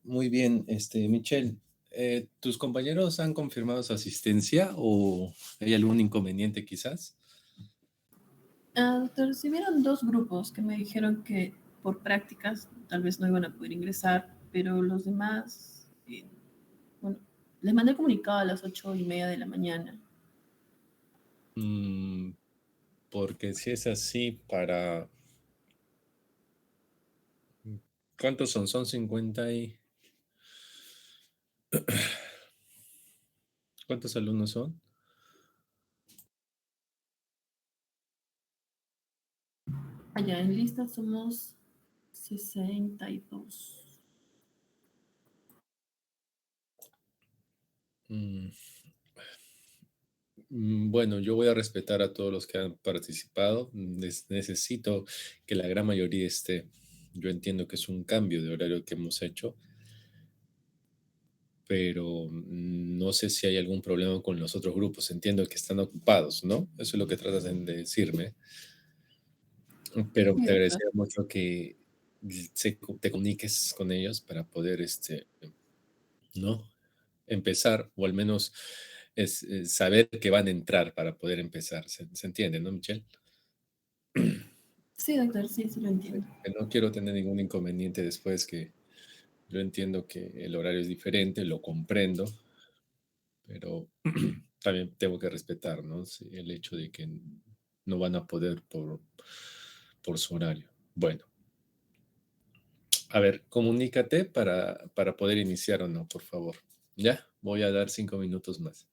Muy bien, Michelle, ¿tus compañeros han confirmado su asistencia o hay algún inconveniente quizás? Doctor, recibieron dos grupos que me dijeron que por prácticas tal vez no iban a poder ingresar, pero los demás, bueno, les mandé comunicado a las 8:30 de la mañana. Mm, Porque si es así, ¿Cuántos son? Son 50 y... ¿Cuántos alumnos son? Allá en lista somos 62. Mm, Bueno, yo voy a respetar a todos los que han participado. Necesito que la gran mayoría esté. Yo entiendo que es un cambio de horario que hemos hecho, pero no sé si hay algún problema con los otros grupos. Entiendo que están ocupados, ¿no? Eso es lo que tratas de decirme, pero Sí, te doctor. agradecería mucho que te comuniques con ellos para poder, ¿no? Empezar, o al menos saber que van a entrar para poder empezar. ¿Se entiende, no, Michelle? Sí, doctor, sí, sí lo entiendo. Que no quiero tener ningún inconveniente después, que yo entiendo que el horario es diferente, lo comprendo, pero también tengo que respetar, ¿no? Sí, el hecho de que no van a poder por su horario. Bueno, a ver, comunícate para poder iniciar o no, por favor. Ya, voy a dar 5 minutos más.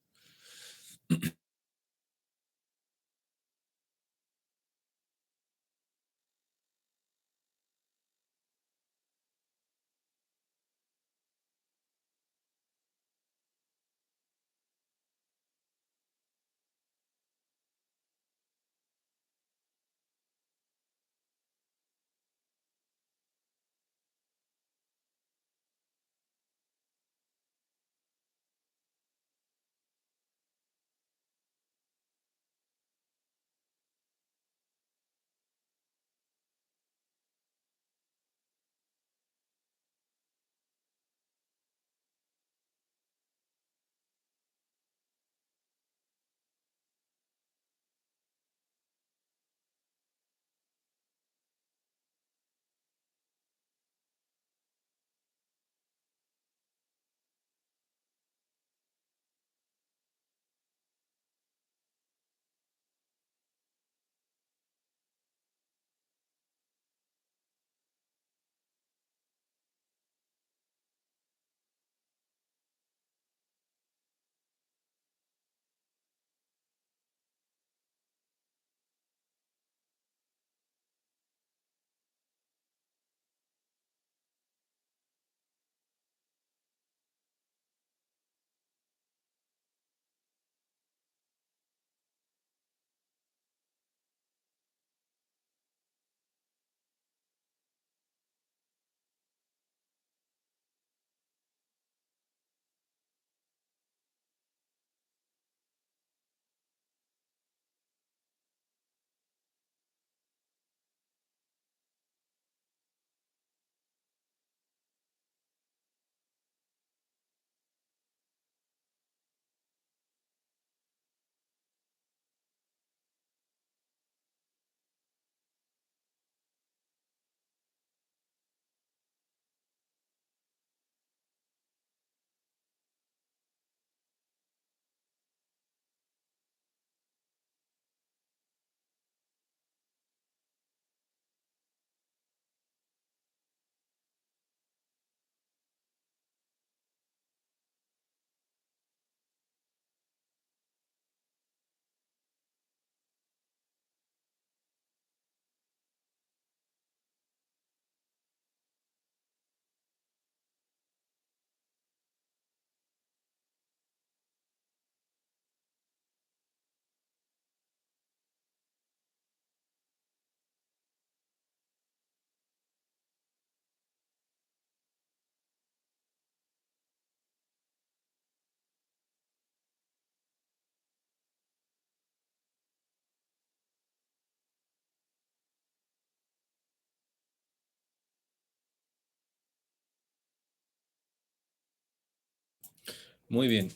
Muy bien.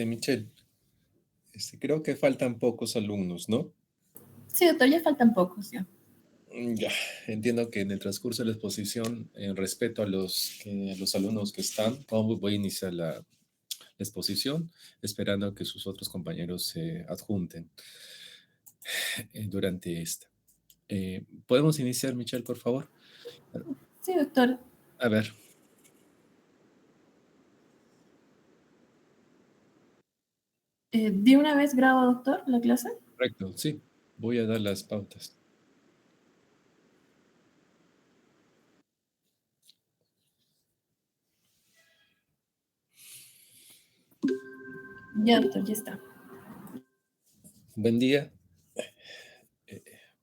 Michelle, creo que faltan pocos alumnos, ¿no? Sí, doctor, ya faltan pocos ya. Ya, entiendo que en el transcurso de la exposición, en respeto a a los alumnos que están, voy a iniciar la exposición, esperando que sus otros compañeros se adjunten durante esta. ¿Podemos iniciar, Michelle, por favor? Sí, doctor. A ver, ¿De una vez graba, doctor, la clase? correcto, sí, voy a dar las pautas. Ya, doctor, ya está. Buen día.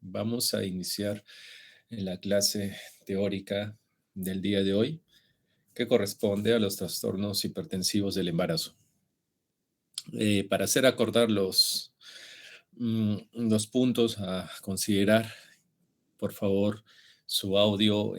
Vamos a iniciar la clase teórica del día de hoy, que corresponde a los trastornos hipertensivos del embarazo. Para hacer acordar los puntos a considerar, por favor, su audio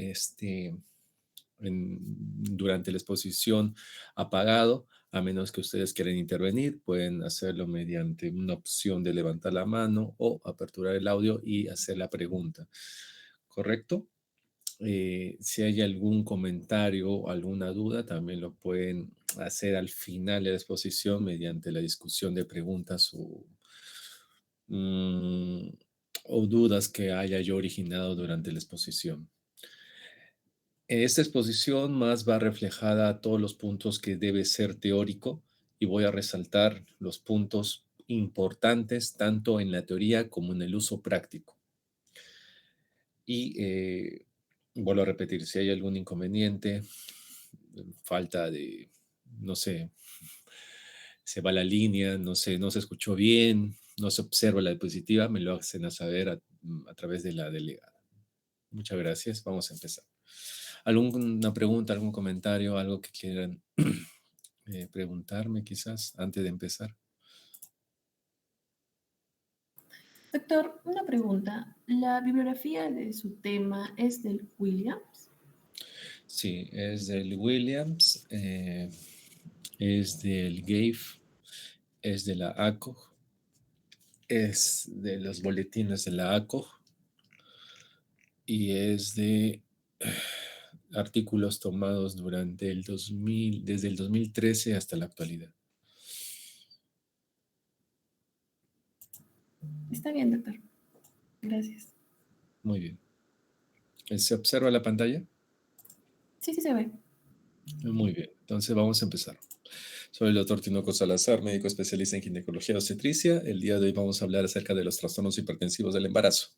durante la exposición apagado, a menos que ustedes quieran intervenir, pueden hacerlo mediante una opción de levantar la mano o aperturar el audio y hacer la pregunta. ¿Correcto? Si hay algún comentario o alguna duda, también lo pueden hacer al final de la exposición mediante la discusión de preguntas mm, o dudas que haya yo originado durante la exposición. Esta exposición más va reflejada a todos los puntos que debe ser teórico y voy a resaltar los puntos importantes tanto en la teoría como en el uso práctico. Y vuelvo a repetir, si hay algún inconveniente, falta de, no sé, se va la línea, no sé, no se escuchó bien, no se observa la diapositiva, me lo hacen a saber a través de la delegada. Muchas gracias, vamos a empezar. ¿Alguna pregunta, algún comentario, algo que quieran preguntarme quizás antes de empezar? Doctor, una pregunta. ¿La bibliografía de su tema es del Williams? Sí, es del Williams, es del GAIF, es de la ACOG, es de los boletines de la ACOG y es de artículos tomados durante el 2000, desde el 2013 hasta la actualidad. Está bien, doctor. Gracias. Muy bien. ¿Se observa la pantalla? Sí, sí se ve. Muy bien. Entonces vamos a empezar. Soy el doctor Tinoco Salazar, médico especialista en ginecología y obstetricia. El día de hoy vamos a hablar acerca de los trastornos hipertensivos del embarazo.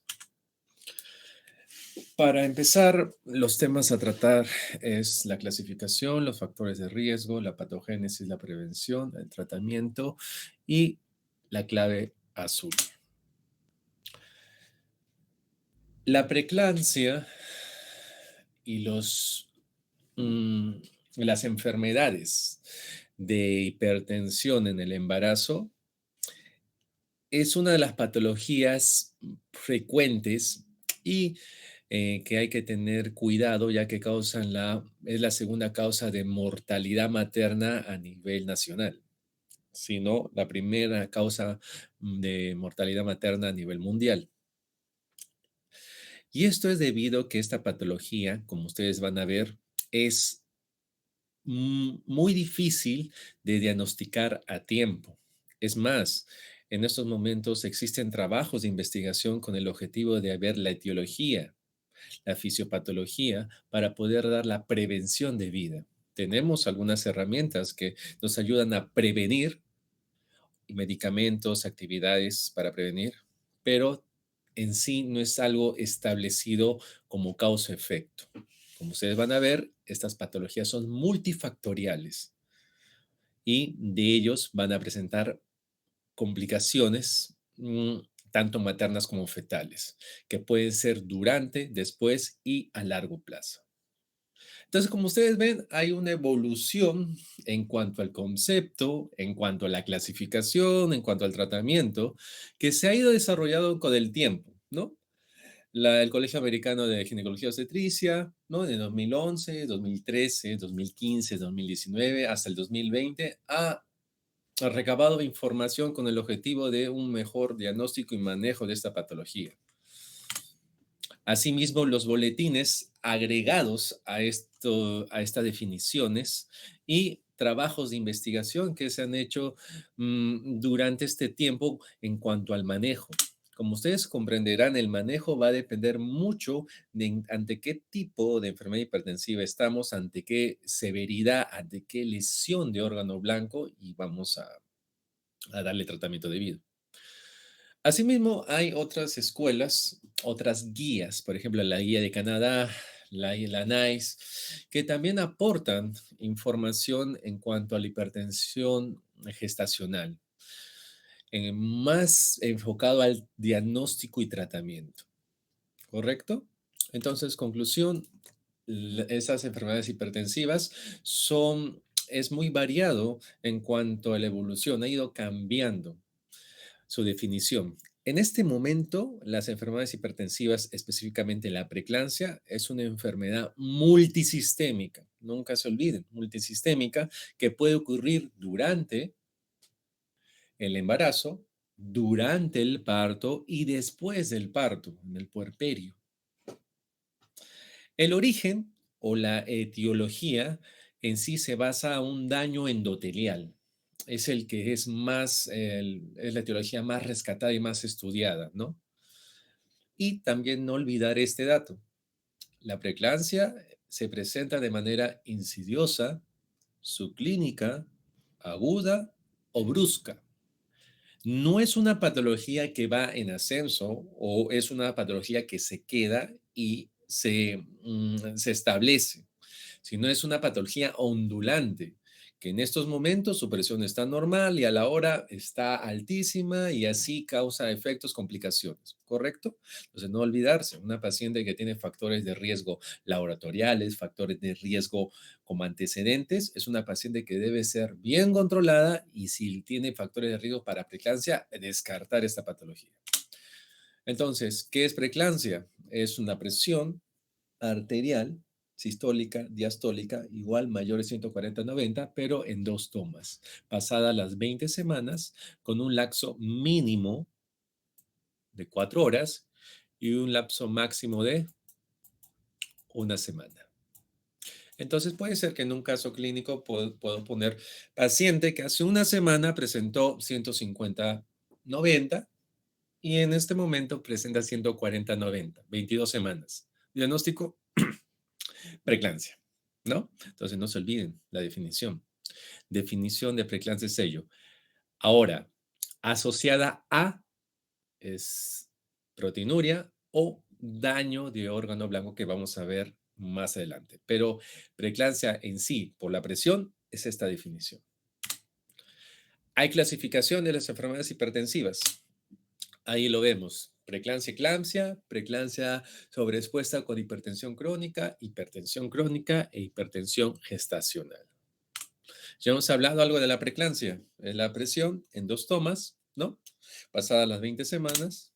Para empezar, los temas a tratar es la clasificación, los factores de riesgo, la patogénesis, la prevención, el tratamiento y la clave azul. La preeclampsia y las enfermedades de hipertensión en el embarazo es una de las patologías frecuentes y que hay que tener cuidado ya que es la segunda causa de mortalidad materna a nivel nacional, sino la primera causa de mortalidad materna a nivel mundial. Y esto es debido a que esta patología, como ustedes van a ver, es muy difícil de diagnosticar a tiempo. Es más, en estos momentos existen trabajos de investigación con el objetivo de ver la etiología, la fisiopatología, para poder dar la prevención de vida. Tenemos algunas herramientas que nos ayudan a prevenir, medicamentos, actividades para prevenir, pero en sí no es algo establecido como causa-efecto. Como ustedes van a ver, estas patologías son multifactoriales y de ellos van a presentar complicaciones tanto maternas como fetales, que pueden ser durante, después y a largo plazo. Entonces, como ustedes ven, hay una evolución en cuanto al concepto, en cuanto a la clasificación, en cuanto al tratamiento, que se ha ido desarrollando con el tiempo, ¿no? el Colegio Americano de Ginecología y Obstetricia, ¿no? De 2011, 2013, 2015, 2019 hasta el 2020 ha recabado información con el objetivo de un mejor diagnóstico y manejo de esta patología. Asimismo, los boletines agregados a estas definiciones y trabajos de investigación que se han hecho durante este tiempo en cuanto al manejo. Como ustedes comprenderán, el manejo va a depender mucho de ante qué tipo de enfermedad hipertensiva estamos, ante qué severidad, ante qué lesión de órgano blanco y vamos a darle tratamiento debido. Asimismo, hay otras escuelas, otras guías, por ejemplo, la guía de Canadá, la NICE, que también aportan información en cuanto a la hipertensión gestacional, más enfocado al diagnóstico y tratamiento, ¿correcto? Entonces, conclusión, esas enfermedades hipertensivas es muy variado en cuanto a la evolución, ha ido cambiando su definición. En este momento, las enfermedades hipertensivas, específicamente la preeclampsia, es una enfermedad multisistémica. Nunca se olviden, multisistémica, que puede ocurrir durante el embarazo, durante el parto y después del parto, en el puerperio. El origen o la etiología en sí se basa en un daño endotelial. Es el que es más, es la etiología más rescatada y más estudiada, ¿no? Y también no olvidar este dato. La preeclampsia se presenta de manera insidiosa, subclínica, aguda o brusca. No es una patología que va en ascenso o es una patología que se queda y se establece, sino es una patología ondulante, que en estos momentos su presión está normal y a la hora está altísima y así causa efectos, complicaciones, ¿correcto? Entonces, no olvidarse, una paciente que tiene factores de riesgo laboratoriales, factores de riesgo como antecedentes, es una paciente que debe ser bien controlada y si tiene factores de riesgo para preeclampsia, descartar esta patología. Entonces, ¿qué es preeclampsia? Es una presión arterial, sistólica, diastólica, igual mayor de 140-90, pero en dos tomas, pasadas las 20 semanas, con un lapso mínimo de 4 horas y un lapso máximo de una semana. Entonces puede ser que en un caso clínico puedo poner paciente que hace una semana presentó 150-90 y en este momento presenta 140-90, 22 semanas. Diagnóstico, preeclampsia, ¿no? Entonces no se olviden la definición. Definición de preeclampsia es sello. Ahora, asociada a es proteinuria o daño de órgano blanco que vamos a ver más adelante. Pero preeclampsia en sí, por la presión, es esta definición. Hay clasificación de las enfermedades hipertensivas. Ahí lo vemos. Preeclampsia, eclampsia, preeclampsia sobreexpuesta con hipertensión crónica e hipertensión gestacional. Ya hemos hablado algo de la preeclampsia, es la presión en dos tomas, ¿no? Pasadas las 20 semanas,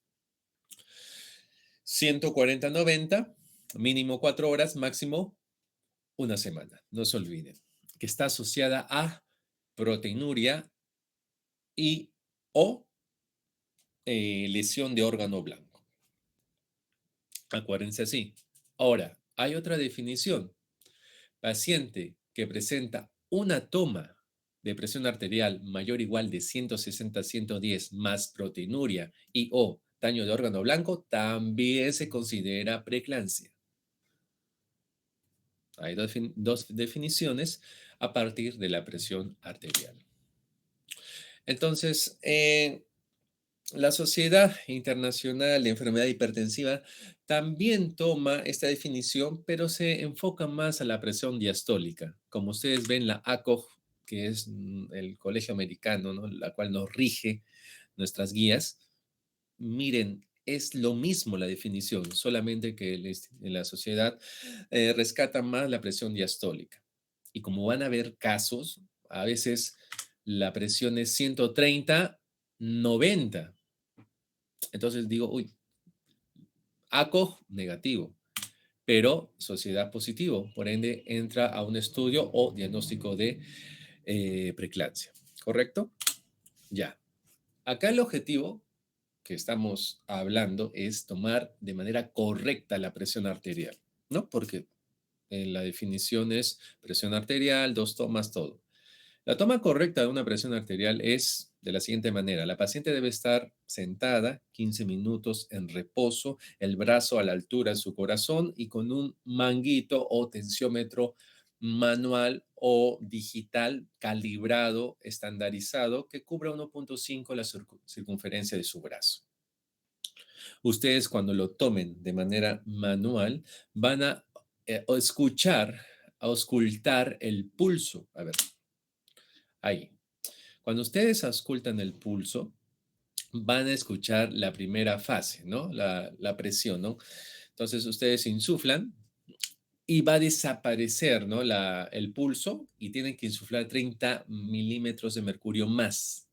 140-90, mínimo 4 horas, máximo una semana. No se olviden que está asociada a proteinuria y o lesión de órgano blanco. Acuérdense así. Ahora, hay otra definición. Paciente que presenta una toma de presión arterial mayor o igual de 160-110 más proteinuria y o daño de órgano blanco también se considera preeclampsia. Hay dos definiciones a partir de la presión arterial. Entonces, la Sociedad Internacional de Enfermedad Hipertensiva también toma esta definición, pero se enfoca más a la presión diastólica. Como ustedes ven, la ACOG, que es el colegio americano, ¿no? La cual nos rige nuestras guías, miren, es lo mismo la definición, solamente que en la sociedad rescata más la presión diastólica. Y como van a ver casos, a veces la presión es 130-90. Entonces digo, uy, ACOG negativo, pero sociedad positivo. Por ende, entra a un estudio o diagnóstico de preeclampsia. ¿Correcto? Ya. Acá el objetivo que estamos hablando es tomar de manera correcta la presión arterial, ¿no? Porque la definición es presión arterial, dos tomas, todo. La toma correcta de una presión arterial es de la siguiente manera. La paciente debe estar sentada 15 minutos en reposo, el brazo a la altura de su corazón y con un manguito o tensiómetro manual o digital calibrado, estandarizado, que cubra 1.5 la circunferencia de su brazo. Ustedes cuando lo tomen de manera manual van a escuchar, a auscultar el pulso. A ver, ahí. Cuando ustedes auscultan el pulso, van a escuchar la primera fase, ¿no? La presión, ¿no? Entonces ustedes insuflan y va a desaparecer, ¿no? El pulso y tienen que insuflar 30 milímetros de mercurio más.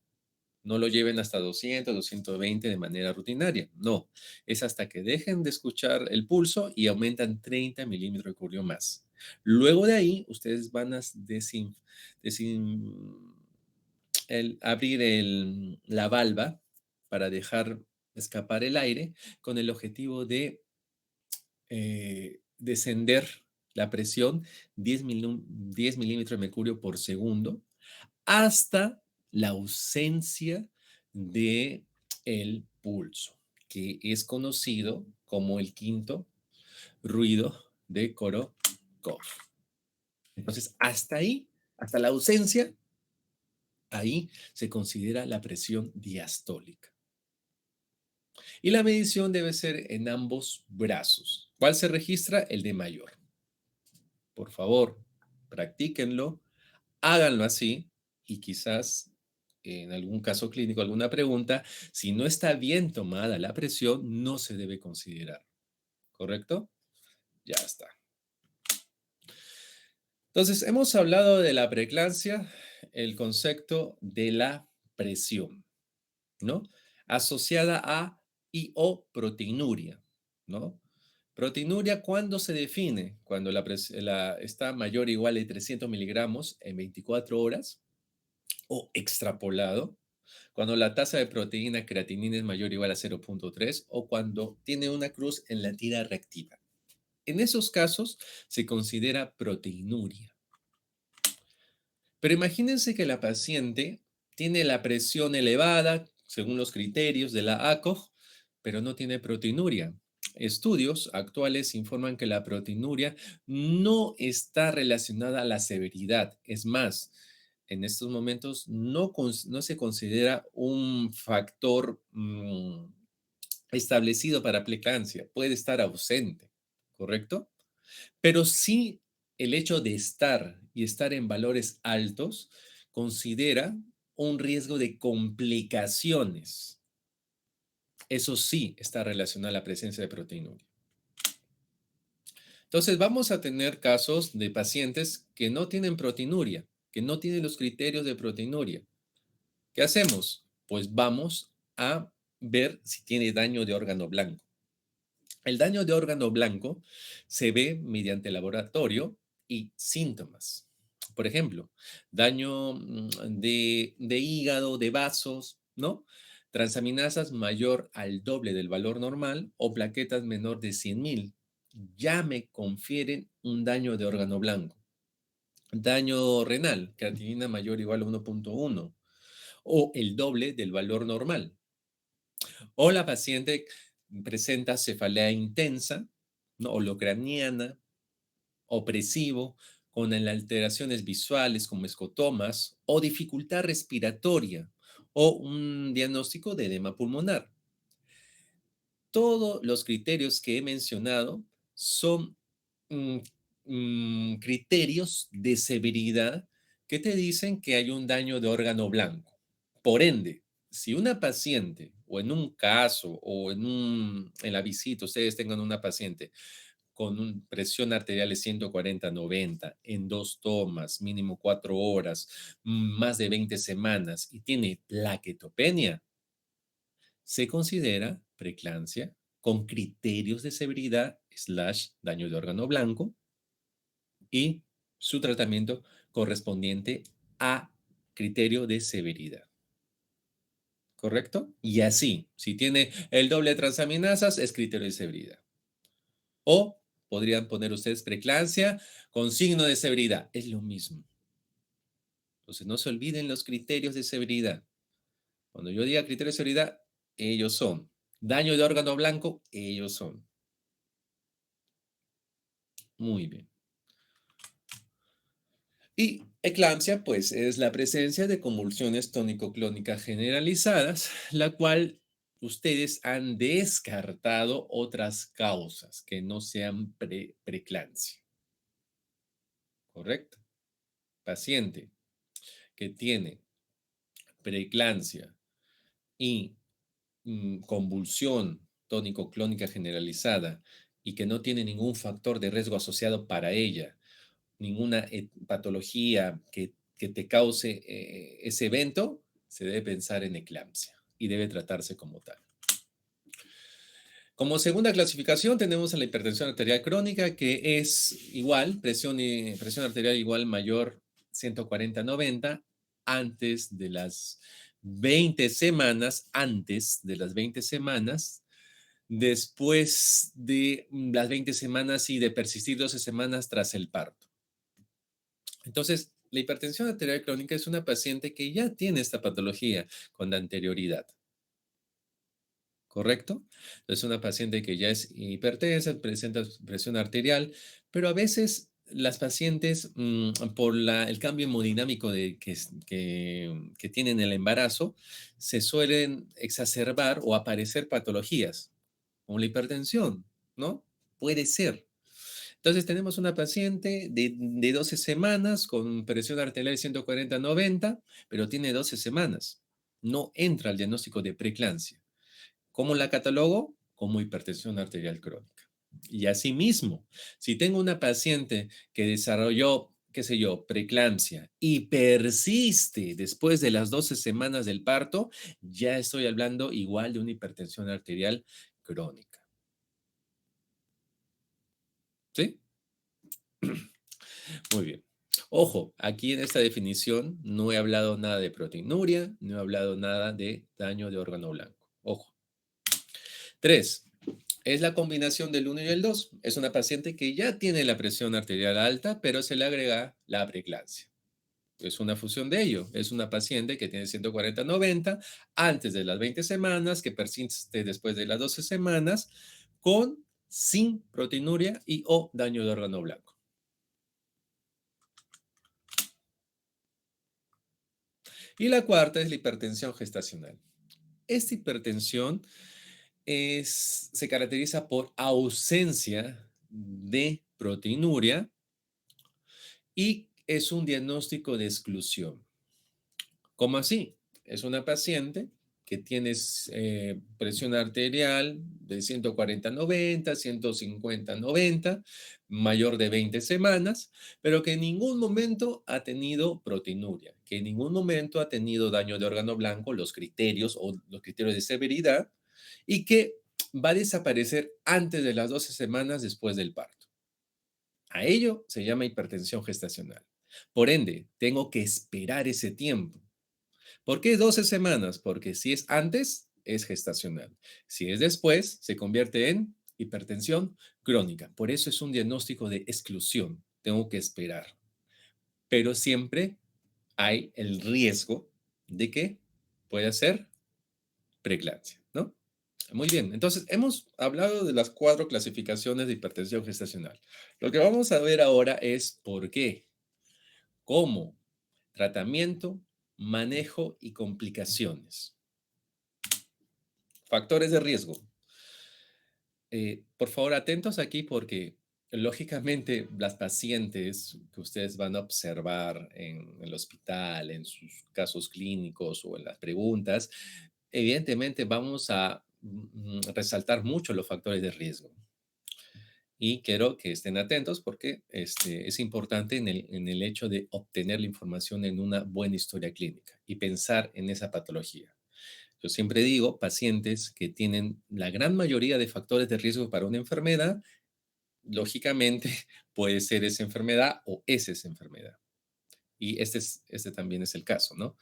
No lo lleven hasta 200, 220 de manera rutinaria. No, es hasta que dejen de escuchar el pulso y aumentan 30 milímetros de mercurio más. Luego de ahí, ustedes van a abrir la valva para dejar escapar el aire con el objetivo de descender la presión 10 milímetros de mercurio por segundo hasta la ausencia de el pulso, que es conocido como el quinto ruido de Korokov. Entonces, hasta ahí, hasta la ausencia, ahí se considera la presión diastólica. Y la medición debe ser en ambos brazos. ¿Cuál se registra? El de mayor. Por favor, practíquenlo, háganlo así y quizás en algún caso clínico, alguna pregunta, si no está bien tomada la presión, no se debe considerar. ¿Correcto? Ya está. Entonces, hemos hablado de la preeclampsia, el concepto de la presión, ¿no? Asociada a y o proteinuria, ¿no? Proteinuria, ¿cuándo se define? Cuando está mayor o igual a 300 miligramos en 24 horas o extrapolado, cuando la tasa de proteína creatinina es mayor o igual a 0.3 o cuando tiene una cruz en la tira reactiva. En esos casos se considera proteinuria. Pero imagínense que la paciente tiene la presión elevada, según los criterios de la ACOG, pero no tiene proteinuria. Estudios actuales informan que la proteinuria no está relacionada a la severidad. Es más, en estos momentos no se considera un factor establecido para preeclampsia. Puede estar ausente, ¿correcto? Pero sí el hecho de estar y estar en valores altos considera un riesgo de complicaciones. Eso sí está relacionado a la presencia de proteinuria. Entonces vamos a tener casos de pacientes que no tienen proteinuria, que no tienen los criterios de proteinuria. ¿Qué hacemos? Pues vamos a ver si tiene daño de órgano blanco. El daño de órgano blanco se ve mediante laboratorio y síntomas. Por ejemplo, daño de hígado, de vasos, ¿no? Transaminasas mayor al doble del valor normal o plaquetas menor de 100.000. Ya me confieren un daño de órgano blanco. Daño renal, creatinina mayor o igual a 1.1 o el doble del valor normal. O la paciente presenta cefalea intensa, ¿no? Holocraniana, opresivo, con alteraciones visuales como escotomas o dificultad respiratoria o un diagnóstico de edema pulmonar. Todos los criterios que he mencionado son mm, criterios de severidad que te dicen que hay un daño de órgano blanco. Por ende, si una paciente o en un caso o en la visita ustedes tengan una paciente con presión arterial de 140/90 en 2 tomas, mínimo 4 horas, más de 20 semanas y tiene plaquetopenia, se considera preeclampsia con criterios de severidad slash daño de órgano blanco y su tratamiento correspondiente a criterio de severidad. ¿Correcto? Y así, si tiene el doble de transaminasas, es criterio de severidad. O podrían poner ustedes preeclampsia con signo de severidad. Es lo mismo. Entonces, no se olviden los criterios de severidad. Cuando yo diga criterios de severidad, ellos son. Daño de órgano blanco, ellos son. Muy bien. Y eclampsia, pues, es la presencia de convulsiones tónico-clónicas generalizadas, la cual ustedes han descartado otras causas que no sean preeclampsia. ¿Correcto? Paciente que tiene preeclampsia y convulsión tónico-clónica generalizada y que no tiene ningún factor de riesgo asociado para ella, ninguna patología que te cause ese evento, se debe pensar en eclampsia y debe tratarse como tal. Como segunda clasificación tenemos a la hipertensión arterial crónica, que es igual, presión arterial igual mayor 140/90 antes de las 20 semanas, después de las 20 semanas y de persistir 12 semanas tras el parto. Entonces, la hipertensión arterial crónica es una paciente que ya tiene esta patología con anterioridad. ¿Correcto? Es una paciente que ya es hipertensa, presenta presión arterial, pero a veces las pacientes, por el cambio hemodinámico que tienen el embarazo, se suelen exacerbar o aparecer patologías, como la hipertensión, ¿no? Puede ser. Entonces tenemos una paciente de 12 semanas con presión arterial 140/90, pero tiene 12 semanas. No entra al diagnóstico de preeclampsia. ¿Cómo la catalogo? Como hipertensión arterial crónica. Y asimismo, si tengo una paciente que desarrolló, qué sé yo, preeclampsia y persiste después de las 12 semanas del parto, ya estoy hablando igual de una hipertensión arterial crónica. ¿Sí? Muy bien. Ojo, aquí en esta definición no he hablado nada de proteinuria, no he hablado nada de daño de órgano blanco. Ojo. 3. Es la combinación del 1 y el 2. Es una paciente que ya tiene la presión arterial alta, pero se le agrega la preeclampsia. Es una fusión de ello. Es una paciente que tiene 140/90 antes de las 20 semanas, que persiste después de las 12 semanas, sin proteinuria y o daño de órgano blanco. Y la cuarta es la hipertensión gestacional. Esta hipertensión se caracteriza por ausencia de proteinuria y es un diagnóstico de exclusión. ¿Cómo así? Es una paciente que tiene presión arterial de 140/90, 150/90, mayor de 20 semanas, pero que en ningún momento ha tenido proteinuria, que en ningún momento ha tenido daño de órgano blanco, los criterios o los criterios de severidad, y que va a desaparecer antes de las 12 semanas después del parto. A ello se llama hipertensión gestacional. Por ende, tengo que esperar ese tiempo. ¿Por qué 12 semanas? Porque si es antes, es gestacional. Si es después, se convierte en hipertensión crónica. Por eso es un diagnóstico de exclusión. Tengo que esperar. Pero siempre hay el riesgo de que pueda ser preeclampsia, ¿no? Muy bien, entonces hemos hablado de las 4 clasificaciones de hipertensión gestacional. Lo que vamos a ver ahora es por qué, cómo, tratamiento, manejo y complicaciones. Factores de riesgo. Por favor, atentos aquí porque lógicamente las pacientes que ustedes van a observar en el hospital, en sus casos clínicos o en las preguntas, evidentemente vamos a resaltar mucho los factores de riesgo. Y quiero que estén atentos porque es importante en el hecho de obtener la información en una buena historia clínica y pensar en esa patología. Yo siempre digo, pacientes que tienen la gran mayoría de factores de riesgo para una enfermedad, lógicamente puede ser esa enfermedad o es esa enfermedad. Y este también es el caso, ¿no?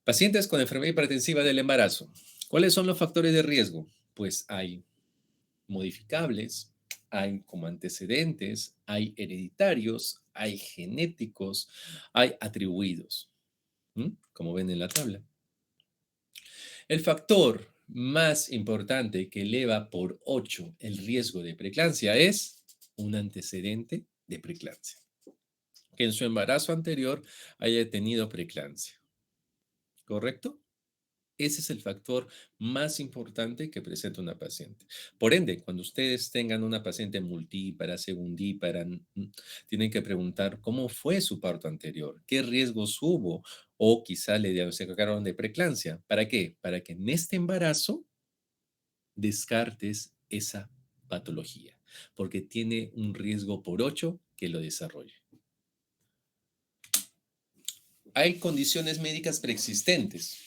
Pacientes con enfermedad hipertensiva del embarazo. ¿Cuáles son los factores de riesgo? Pues hay modificables, hay como antecedentes, hay hereditarios, hay genéticos, hay atribuidos, como ven en la tabla. El factor más importante que eleva por 8 el riesgo de preeclampsia es un antecedente de preeclampsia, que en su embarazo anterior haya tenido preeclampsia, ¿correcto? Ese es el factor más importante que presenta una paciente. Por ende, cuando ustedes tengan una paciente multípara, segundípara, tienen que preguntar cómo fue su parto anterior, qué riesgos hubo o quizá le diagnosticaron de preeclampsia. ¿Para qué? Para que en este embarazo descartes esa patología, porque tiene un riesgo por 8 que lo desarrolle. Hay condiciones médicas preexistentes.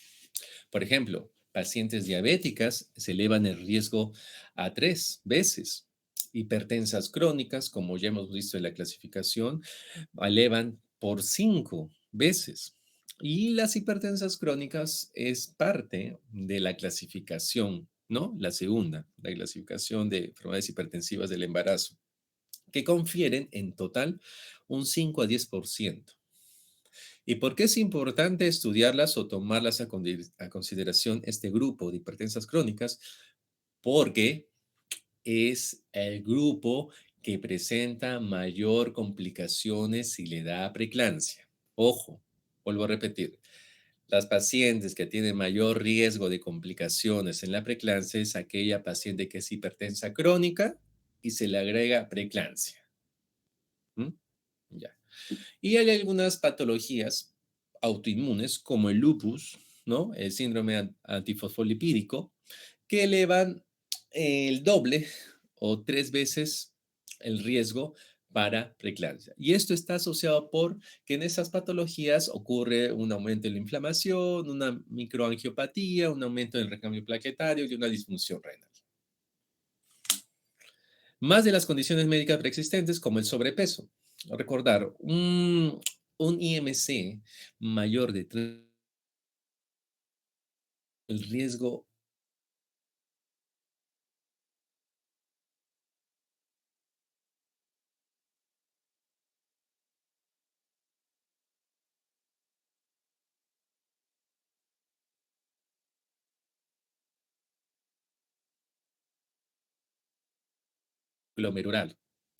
Por ejemplo, pacientes diabéticas se elevan el riesgo a 3 veces. Hipertensas crónicas, como ya hemos visto en la clasificación, elevan por 5 veces. Y las hipertensas crónicas es parte de la clasificación, ¿no? La segunda, la clasificación de enfermedades hipertensivas del embarazo, que confieren en total un 5 a 10%. ¿Y por qué es importante estudiarlas o tomarlas a consideración este grupo de hipertensas crónicas? Porque es el grupo que presenta mayor complicaciones si le da preeclampsia. Ojo, vuelvo a repetir, las pacientes que tienen mayor riesgo de complicaciones en la preeclampsia es aquella paciente que es hipertensa crónica y se le agrega preeclampsia. ¿Mm? Ya. Y hay algunas patologías autoinmunes como el lupus, ¿no? El síndrome antifosfolipídico, que elevan el doble o 3 veces el riesgo para preeclampsia. Y esto está asociado por que en esas patologías ocurre un aumento en la inflamación, una microangiopatía, un aumento en el recambio plaquetario y una disfunción renal. Más de las condiciones médicas preexistentes como el sobrepeso. Recordar, un IMC mayor de 3, el riesgo glomerular.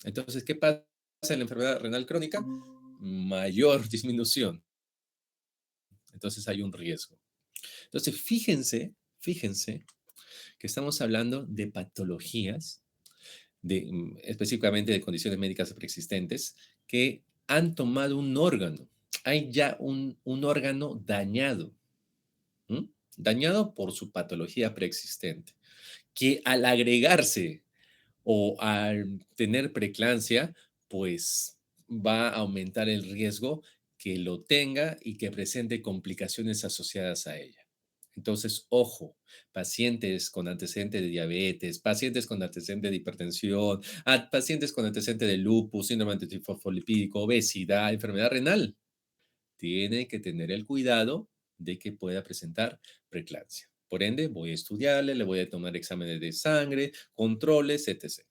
Entonces, ¿qué pasa en la enfermedad renal crónica? Mayor disminución. Entonces hay un riesgo. Entonces, fíjense que estamos hablando de patologías, específicamente de condiciones médicas preexistentes, que han tomado un órgano. Hay ya un órgano dañado, ¿m? Dañado por su patología preexistente, que al agregarse o al tener preeclampsia, pues va a aumentar el riesgo que lo tenga y que presente complicaciones asociadas a ella. Entonces, ojo, pacientes con antecedentes de diabetes, pacientes con antecedentes de hipertensión, pacientes con antecedentes de lupus, síndrome antifosfolipídico, obesidad, enfermedad renal, tienen que tener el cuidado de que pueda presentar preeclampsia. Por ende, voy a estudiarle, le voy a tomar exámenes de sangre, controles, etc.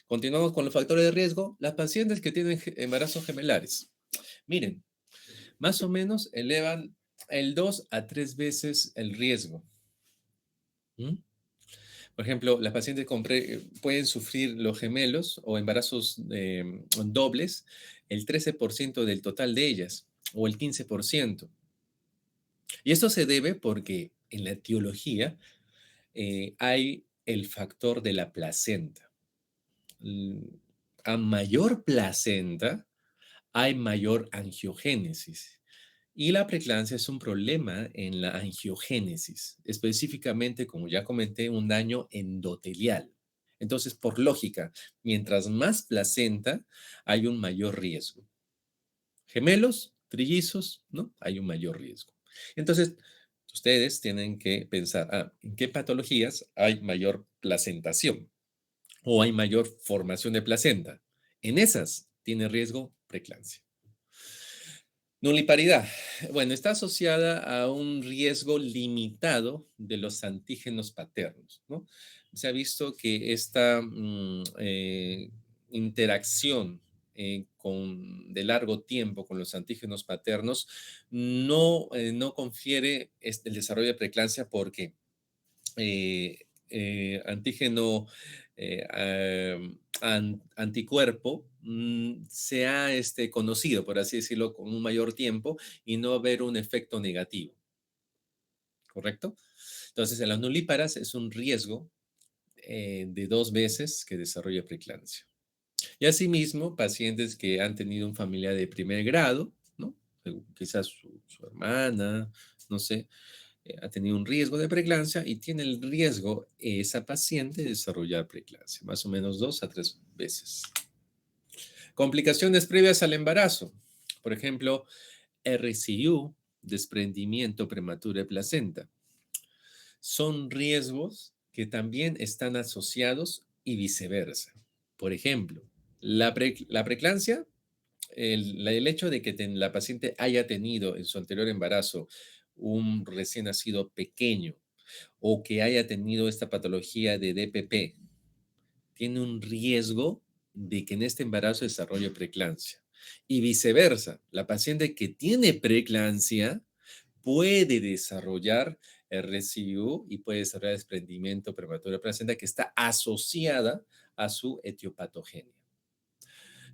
Continuamos con los factores de riesgo. Las pacientes que tienen embarazos gemelares. Miren, más o menos elevan el 2 a 3 veces el riesgo. ¿Mm? Por ejemplo, las pacientes pueden sufrir los gemelos o embarazos dobles, el 13% del total de ellas o el 15%. Y esto se debe porque en la etiología hay el factor de la placenta. Mm, A mayor placenta, hay mayor angiogénesis. Y la preeclampsia es un problema en la angiogénesis, específicamente, como ya comenté, un daño endotelial. Entonces, por lógica, mientras más placenta, hay un mayor riesgo. Gemelos, trillizos, ¿no? Hay un mayor riesgo. Entonces, Ustedes tienen que pensar, ¿en qué patologías hay mayor placentación o hay mayor formación de placenta? En esas tiene riesgo preeclampsia. Nuliparidad. Bueno, está asociada a un riesgo limitado de los antígenos paternos, ¿no? Se ha visto que esta interacción de largo tiempo con los antígenos paternos no confiere el desarrollo de preeclampsia porque antígeno anticuerpo se ha conocido, por así decirlo, con un mayor tiempo y no haber un efecto negativo, ¿correcto? Entonces, en las nulíparas es un riesgo de 2 veces que desarrolla preeclampsia. Y asimismo, pacientes que han tenido un familiar de primer grado, ¿no? Quizás su hermana, no sé, ha tenido un riesgo de preeclampsia y tiene el riesgo esa paciente de desarrollar preeclampsia, más o menos 2 a 3 veces. Complicaciones previas al embarazo, por ejemplo, RCU, desprendimiento prematuro de placenta. Son riesgos que también están asociados y viceversa. Por ejemplo, la preeclampsia, el hecho de que la paciente haya tenido en su anterior embarazo un recién nacido pequeño o que haya tenido esta patología de DPP, tiene un riesgo de que en este embarazo desarrolle preeclampsia. Y viceversa, la paciente que tiene preeclampsia puede desarrollar RCU y puede desarrollar desprendimiento prematuro de placenta que está asociada a su etiopatogenia.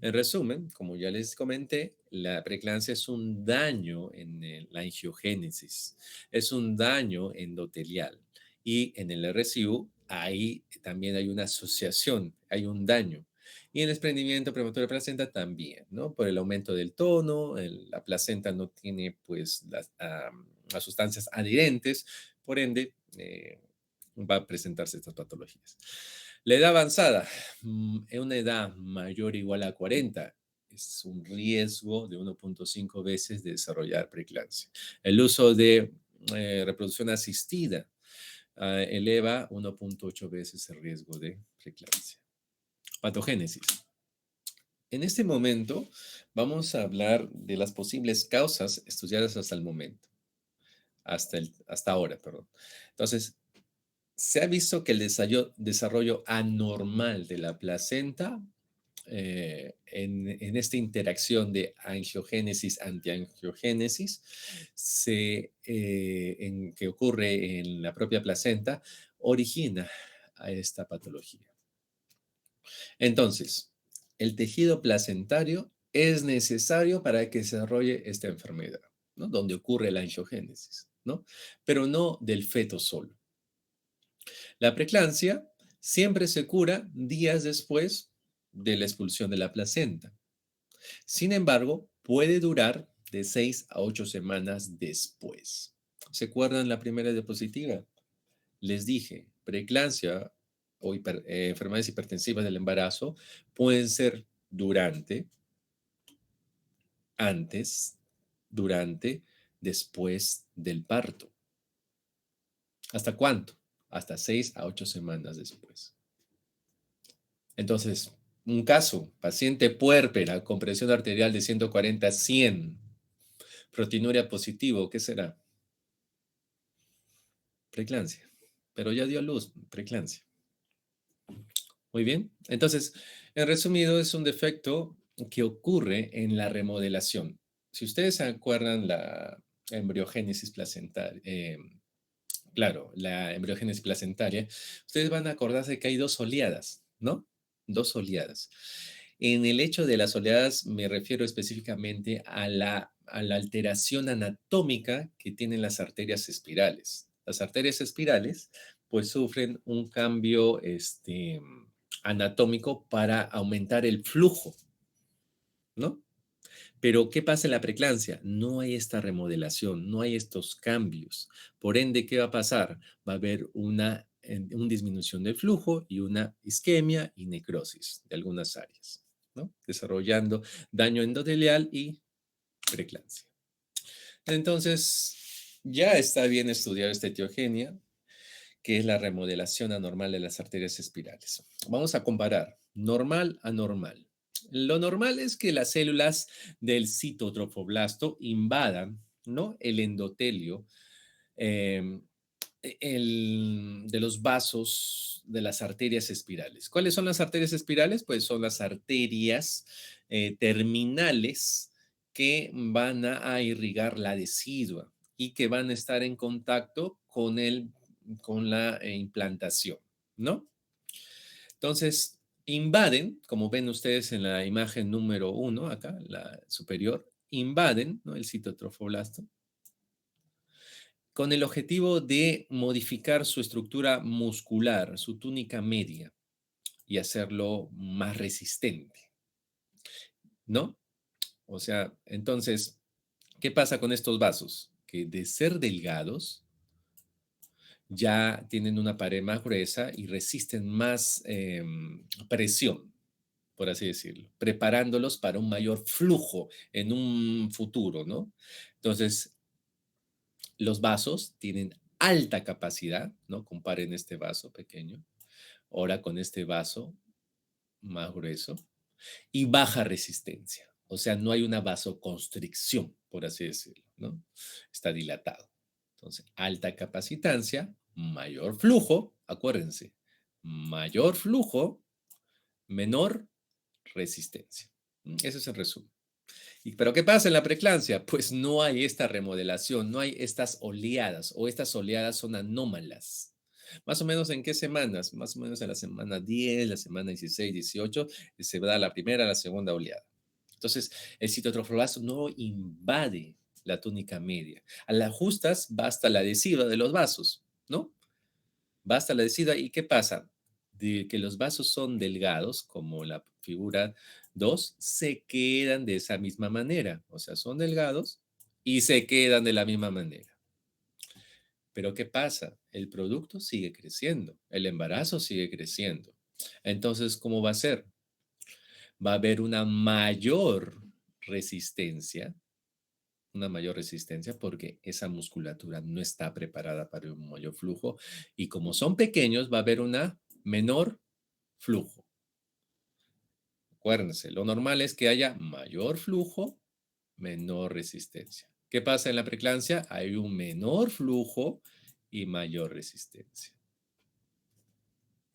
En resumen, como ya les comenté, la preeclampsia es un daño en la angiogénesis, es un daño endotelial y en el RCU ahí también hay una asociación, hay un daño. Y en el desprendimiento prematuro de placenta también, ¿no? Por el aumento del tono, la placenta no tiene pues las sustancias adherentes, por ende va a presentarse estas patologías. La edad avanzada, en una edad mayor o igual a 40, es un riesgo de 1.5 veces de desarrollar preeclampsia. El uso de reproducción asistida eleva 1.8 veces el riesgo de preeclampsia. Patogénesis. En este momento vamos a hablar de las posibles causas estudiadas hasta el momento, hasta ahora, perdón. Entonces, se ha visto que el desarrollo anormal de la placenta en esta interacción de angiogénesis-antiangiogénesis que ocurre en la propia placenta origina a esta patología. Entonces, el tejido placentario es necesario para que se desarrolle esta enfermedad, ¿no? Donde ocurre la angiogénesis, ¿no? Pero no del feto solo. La preeclampsia siempre se cura días después de la expulsión de la placenta. Sin embargo, puede durar de 6 a 8 semanas después. ¿Se acuerdan la primera diapositiva? Les dije, preeclampsia o enfermedades hipertensivas del embarazo pueden ser durante, antes, durante, después del parto. ¿Hasta cuánto? Hasta 6 a 8 semanas después. Entonces, un caso, paciente puérpera con presión arterial de 140/100, proteinuria positivo, ¿qué será? Preeclampsia. Pero ya dio a luz, preeclampsia. Muy bien. Entonces, en resumido, es un defecto que ocurre en la remodelación. Si ustedes se acuerdan la embriogénesis placentaria, claro, la embriogénesis placentaria, ustedes van a acordarse que hay 2 oleadas, ¿no? 2 oleadas. En el hecho de las oleadas me refiero específicamente a la alteración anatómica que tienen las arterias espirales. Las arterias espirales pues sufren un cambio anatómico para aumentar el flujo, ¿no? Pero ¿qué pasa en la preeclampsia? No hay esta remodelación, no hay estos cambios. Por ende, ¿qué va a pasar? Va a haber una disminución del flujo y una isquemia y necrosis de algunas áreas, ¿no? Desarrollando daño endotelial y preeclampsia. Entonces, Ya está bien estudiado esta etiogenia, que es la remodelación anormal de las arterias espirales. Vamos a comparar normal a normal. Lo normal es que las células del citotrofoblasto invadan, ¿no?, el endotelio, eh, de los vasos de las arterias espirales. ¿Cuáles son las arterias espirales? Pues son las arterias terminales que van a irrigar la decidua y que van a estar en contacto con la implantación, ¿no? Entonces, invaden, como ven ustedes en la imagen número uno, acá, la superior, invaden, ¿no?, el citotrofoblasto con el objetivo de modificar su estructura muscular, su túnica media, y hacerlo más resistente, ¿no? O sea, entonces, ¿qué pasa con estos vasos? Que de ser delgados, ya tienen una pared más gruesa y resisten más presión, por así decirlo, preparándolos para un mayor flujo en un futuro, ¿no? Entonces, los vasos tienen alta capacidad, ¿no? Comparen este vaso pequeño, ahora con este vaso más grueso, y baja resistencia. O sea, no hay una vasoconstricción, por así decirlo, ¿no? Está dilatado. Entonces, alta capacitancia, mayor flujo, acuérdense, mayor flujo, menor resistencia. Ese es el resumen. ¿Pero qué pasa en la preeclampsia? Pues no hay esta remodelación, no hay estas oleadas o estas oleadas son anómalas. ¿Más o menos en qué semanas? Más o menos en la semana 10, la semana 16, 18, se da la primera, la segunda oleada. Entonces, el citotrofoblasto no invade la túnica media. A las justas basta la adhesiva de los vasos, ¿no? Basta la decida. ¿Y qué pasa? De que los vasos son delgados, como la figura 2, se quedan de esa misma manera. O sea, son delgados y se quedan de la misma manera. Pero ¿qué pasa? El producto sigue creciendo, el embarazo sigue creciendo. Entonces, ¿cómo va a ser? Va a haber una mayor resistencia porque esa musculatura no está preparada para un mayor flujo y como son pequeños va a haber una menor flujo. Acuérdense, lo normal es que haya mayor flujo, menor resistencia. ¿Qué pasa en la preeclampsia? Hay un menor flujo y mayor resistencia.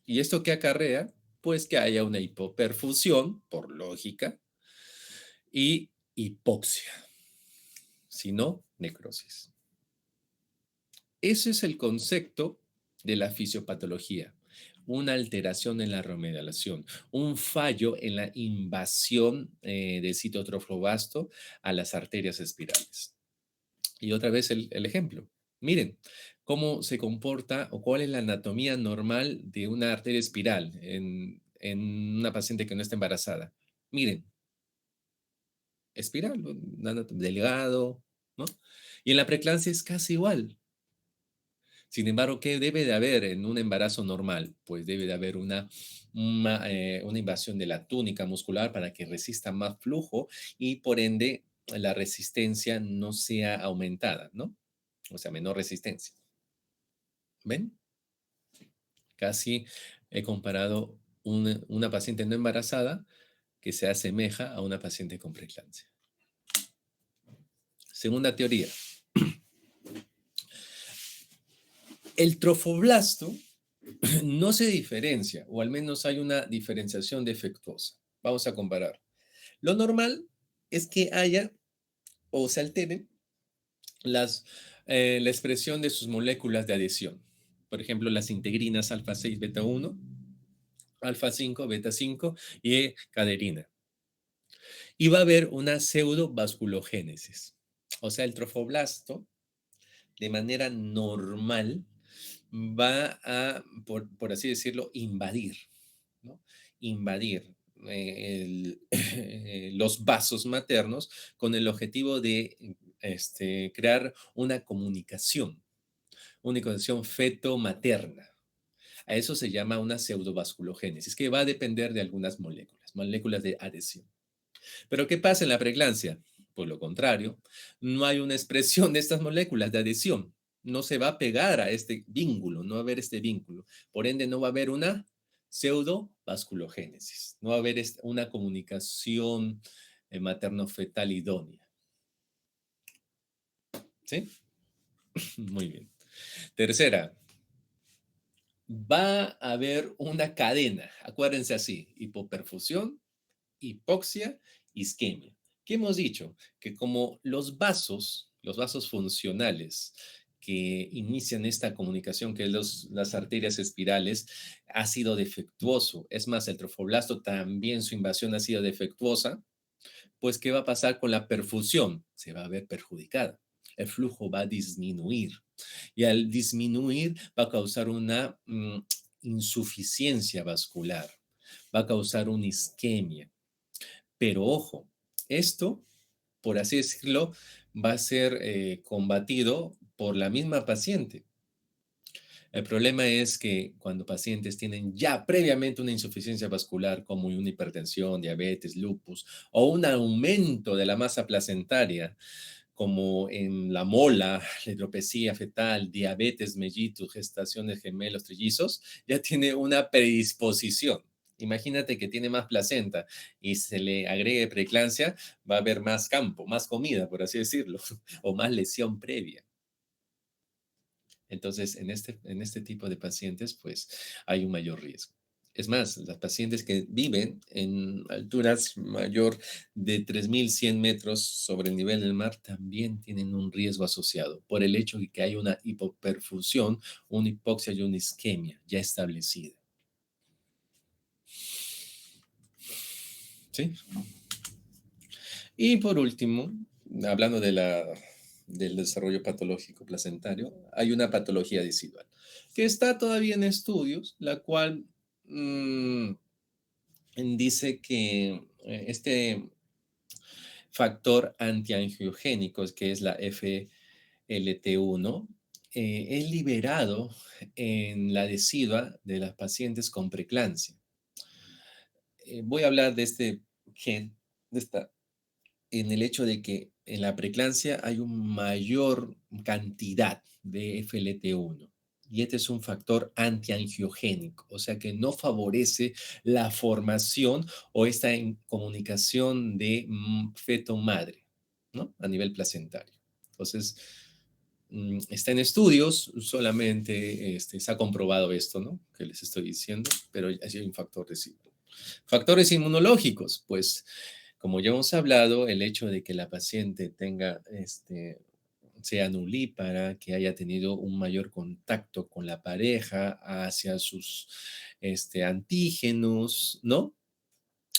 ¿Y esto qué acarrea? Pues que haya una hipoperfusión, por lógica, y hipoxia, si no, necrosis. Ese es el concepto de la fisiopatología, una alteración en la remodelación, un fallo en la invasión del citotrofoblasto a las arterias espirales. Y otra vez el ejemplo. Miren cómo se comporta o cuál es la anatomía normal de una arteria espiral en una paciente que no está embarazada. Miren, espiral, delgado, ¿no? Y en la preeclampsia es casi igual. Sin embargo, ¿qué debe de haber en un embarazo normal? Pues debe de haber una invasión de la túnica muscular para que resista más flujo y por ende la resistencia no sea aumentada, ¿no? O sea, menor resistencia. ¿Ven? Casi he comparado una paciente no embarazada que se asemeja a una paciente con preeclampsia. Segunda teoría. El trofoblasto no se diferencia, o al menos hay una diferenciación defectuosa. Vamos a comparar. Lo normal es que haya o se alteren la expresión de sus moléculas de adhesión. Por ejemplo, las integrinas alfa 6 beta 1, alfa 5 beta 5 y caderina. Y va a haber una pseudovasculogénesis. O sea, el trofoblasto, de manera normal, va a, por así decirlo, invadir, ¿no? Invadir los vasos maternos con el objetivo de crear una conexión feto-materna. A eso se llama una pseudovasculogénesis, que va a depender de algunas moléculas de adhesión. Pero ¿qué pasa en la preeclampsia? Por lo contrario, no hay una expresión de estas moléculas de adhesión. No se va a pegar a este vínculo, no va a haber este vínculo. Por ende, no va a haber una pseudovasculogénesis, no va a haber una comunicación materno-fetal idónea. ¿Sí? Muy bien. Tercera, va a haber una cadena, acuérdense así, hipoperfusión, hipoxia, isquemia. ¿Qué hemos dicho? Que como los vasos funcionales que inician esta comunicación, que es las arterias espirales, ha sido defectuoso. Es más, el trofoblasto también su invasión ha sido defectuosa. Pues, ¿qué va a pasar con la perfusión? Se va a ver perjudicada. El flujo va a disminuir y al disminuir va a causar una insuficiencia vascular, va a causar una isquemia. Pero ojo, esto, por así decirlo, va a ser combatido por la misma paciente. El problema es que cuando pacientes tienen ya previamente una insuficiencia vascular como una hipertensión, diabetes, lupus o un aumento de la masa placentaria, como en la mola, la hidropesía fetal, diabetes mellitus, gestación de gemelos, trillizos, ya tiene una predisposición. Imagínate que tiene más placenta y se le agregue preeclampsia, va a haber más campo, más comida, por así decirlo, o más lesión previa. Entonces, en este tipo de pacientes, pues hay un mayor riesgo. Es más, las pacientes que viven en alturas mayor de 3.100 metros sobre el nivel del mar también tienen un riesgo asociado por el hecho de que hay una hipoperfusión, una hipoxia y una isquemia ya establecida. ¿Sí? Y por último, hablando del desarrollo patológico placentario, hay una patología decidual que está todavía en estudios, la cual mm, dice que este factor antiangiogénico, que es la FLT1, es liberado en la decidua de las pacientes con preeclampsia. Voy a hablar de este gen, de esta en el hecho de que en la preeclampsia hay una mayor cantidad de FLT1 y este es un factor antiangiogénico, o sea que no favorece la formación o esta comunicación de feto-madre, ¿no? A nivel placentario. Entonces, está en estudios, solamente se ha comprobado esto, ¿no? Que les estoy diciendo, pero hay un factor residual. Factores inmunológicos, pues como ya hemos hablado, el hecho de que la paciente tenga, sea nulípara, que haya tenido un mayor contacto con la pareja hacia sus antígenos, ¿no?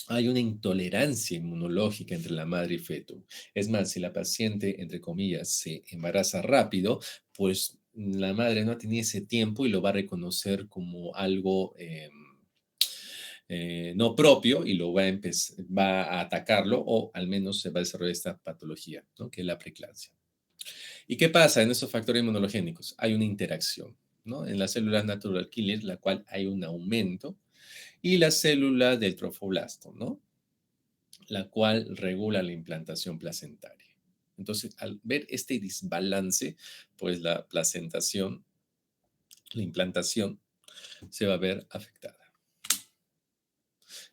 Hay una intolerancia inmunológica entre la madre y feto. Es más, si la paciente, entre comillas, se embaraza rápido, pues la madre no ha tenido ese tiempo y lo va a reconocer como algo no propio y va a atacarlo o al menos se va a desarrollar esta patología, ¿no? Que es la preeclampsia. ¿Y qué pasa en esos factores inmunológicos? Hay una interacción, ¿no? En las células natural killer, la cual hay un aumento, y la célula del trofoblasto, ¿no? La cual regula la implantación placentaria. Entonces, al ver este desbalance, pues la placentación, la implantación, se va a ver afectada.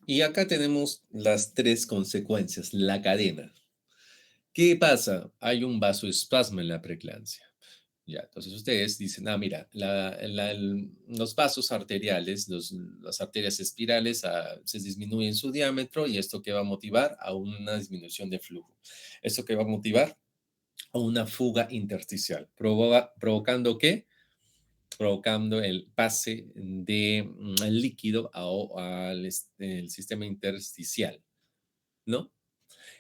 Y acá tenemos las tres consecuencias, la cadena. ¿Qué pasa? Hay un vasoespasmo en la preeclampsia. Ya, entonces ustedes dicen, mira, los vasos arteriales, las arterias espirales se disminuyen su diámetro y esto que va a motivar a una disminución de flujo. ¿Esto que va a motivar? A una fuga intersticial. ¿Provocando qué? Provocando el pase de líquido al el sistema intersticial, ¿no?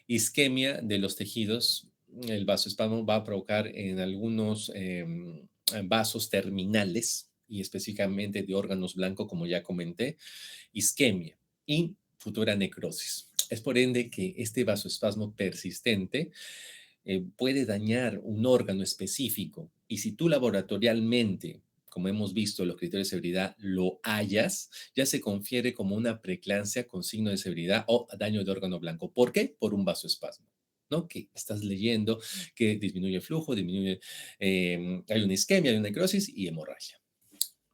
Isquemia de los tejidos, el vasoespasmo va a provocar en algunos vasos terminales y específicamente de órganos blancos, como ya comenté, isquemia y futura necrosis. Es por ende que este vasoespasmo persistente puede dañar un órgano específico y si tú laboratorialmente, como hemos visto, los criterios de severidad lo hallas, ya se confiere como una preeclampsia con signo de severidad o daño de órgano blanco. ¿Por qué? Por un vasoespasmo. ¿no? Que estás leyendo que disminuye el flujo, disminuye, hay una isquemia, hay una necrosis y hemorragia.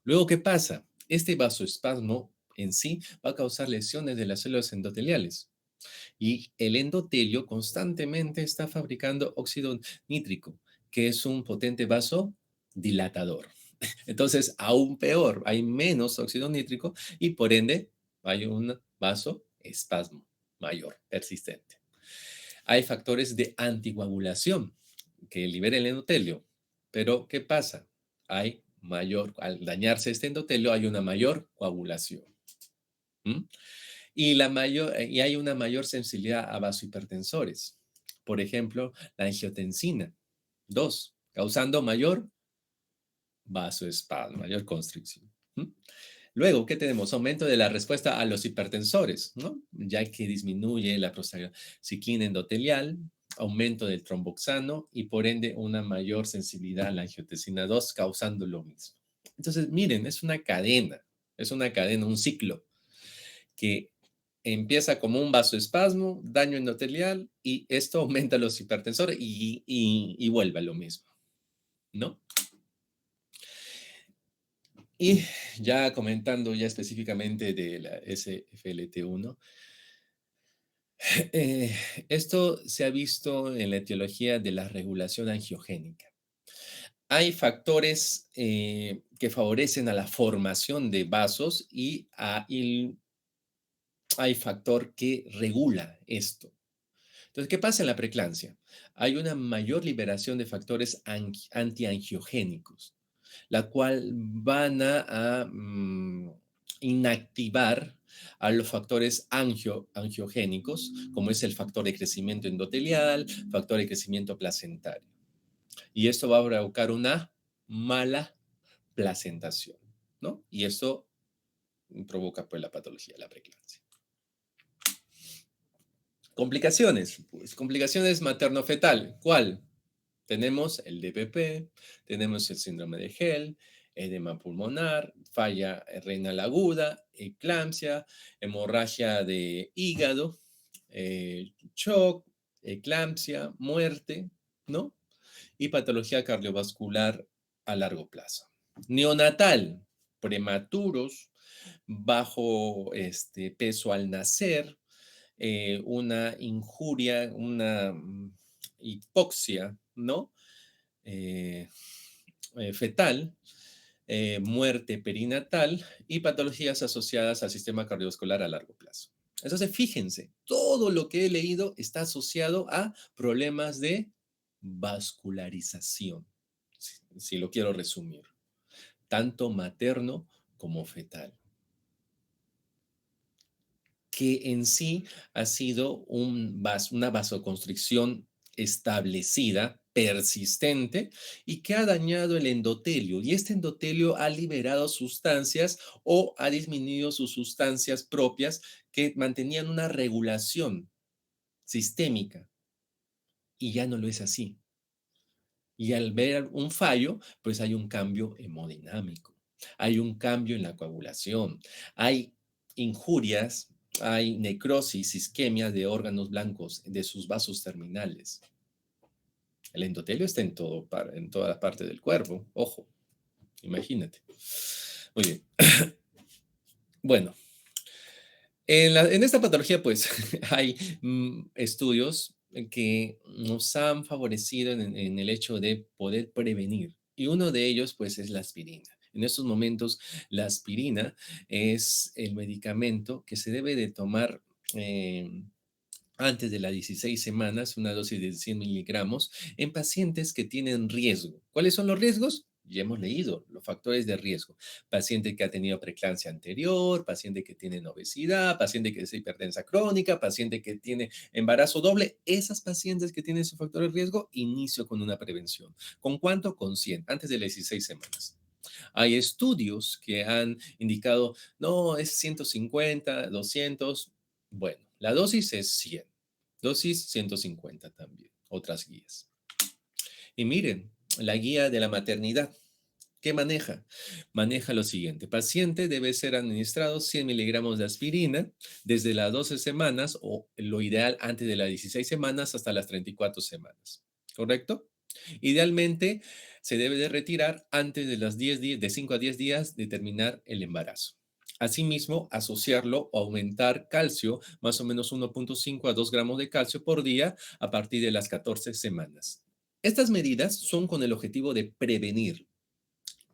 Luego, ¿qué pasa? Este vasoespasmo en sí va a causar lesiones de las células endoteliales y el endotelio constantemente está fabricando óxido nítrico, que es un potente vasodilatador. Entonces, aún peor, hay menos óxido nítrico y por ende hay un vasoespasmo mayor, persistente. Hay factores de anticoagulación que libera el endotelio, pero ¿qué pasa? Al dañarse este endotelio, hay una mayor coagulación. ¿M? Y hay una mayor sensibilidad a vasohipertensores. Por ejemplo, la angiotensina 2, causando mayor vasoespasmo, mayor constricción. ¿M? Luego, ¿qué tenemos? Aumento de la respuesta a los hipertensores, ¿no? Ya que disminuye la prostaciclina endotelial, aumento del tromboxano y por ende una mayor sensibilidad a la angiotensina 2, causando lo mismo. Entonces, miren, es una cadena, un ciclo que empieza como un vasoespasmo, daño endotelial y esto aumenta los hipertensores y vuelve a lo mismo, ¿no? Y ya comentando ya específicamente de la SFLT1, eh, esto se ha visto en la etiología de la regulación angiogénica. Hay factores que favorecen a la formación de vasos y hay factor que regula esto. Entonces, ¿qué pasa en la preeclampsia? Hay una mayor liberación de factores antiangiogénicos, la cual van a inactivar a los factores angiogénicos, como es el factor de crecimiento endotelial, factor de crecimiento placentario. Y esto va a provocar una mala placentación, ¿no? Y esto provoca pues la patología de la preeclampsia. Complicaciones, pues complicaciones materno-fetal. ¿Cuál? Tenemos el DPP, tenemos el síndrome de Hell, edema pulmonar, falla renal aguda, eclampsia, hemorragia de hígado, shock, eclampsia, muerte, ¿no? Y patología cardiovascular a largo plazo. Neonatal, prematuros, bajo peso al nacer, una injuria, una hipoxia, ¿no? Eh, fetal, muerte perinatal y patologías asociadas al sistema cardiovascular a largo plazo. Entonces, fíjense, todo lo que he leído está asociado a problemas de vascularización, si lo quiero resumir, tanto materno como fetal, que en sí ha sido una vasoconstricción establecida, persistente, y que ha dañado el endotelio. Y este endotelio ha liberado sustancias o ha disminuido sus sustancias propias que mantenían una regulación sistémica. Y ya no lo es así. Y al ver un fallo, pues hay un cambio hemodinámico, hay un cambio en la coagulación, hay injurias, hay necrosis, isquemia de órganos blancos, de sus vasos terminales. El endotelio está en toda parte del cuerpo, ojo, imagínate. Muy bien. Bueno, en esta patología, pues, hay estudios que nos han favorecido en el hecho de poder prevenir. Y uno de ellos, pues, es la aspirina. En estos momentos, la aspirina es el medicamento que se debe de tomar antes de las 16 semanas, una dosis de 100 miligramos, en pacientes que tienen riesgo. ¿Cuáles son los riesgos? Ya hemos leído los factores de riesgo. Paciente que ha tenido preeclampsia anterior, paciente que tiene obesidad, paciente que es hipertensa crónica, paciente que tiene embarazo doble. Esas pacientes que tienen esos factores de riesgo, inicio con una prevención. ¿Con cuánto? Con 100, antes de las 16 semanas. Hay estudios que han indicado, no, es 150, 200. Bueno, la dosis es 100. Dosis 150 también, otras guías. Y miren, la guía de la maternidad. ¿Qué maneja? Maneja lo siguiente. Paciente debe ser administrado 100 miligramos de aspirina desde las 12 semanas o lo ideal antes de las 16 semanas hasta las 34 semanas. ¿Correcto? Idealmente se debe de retirar antes de las 10 días, de 5 a 10 días de terminar el embarazo. Asimismo, asociarlo o aumentar calcio, más o menos 1,5 a 2 gramos de calcio por día a partir de las 14 semanas. Estas medidas son con el objetivo de prevenir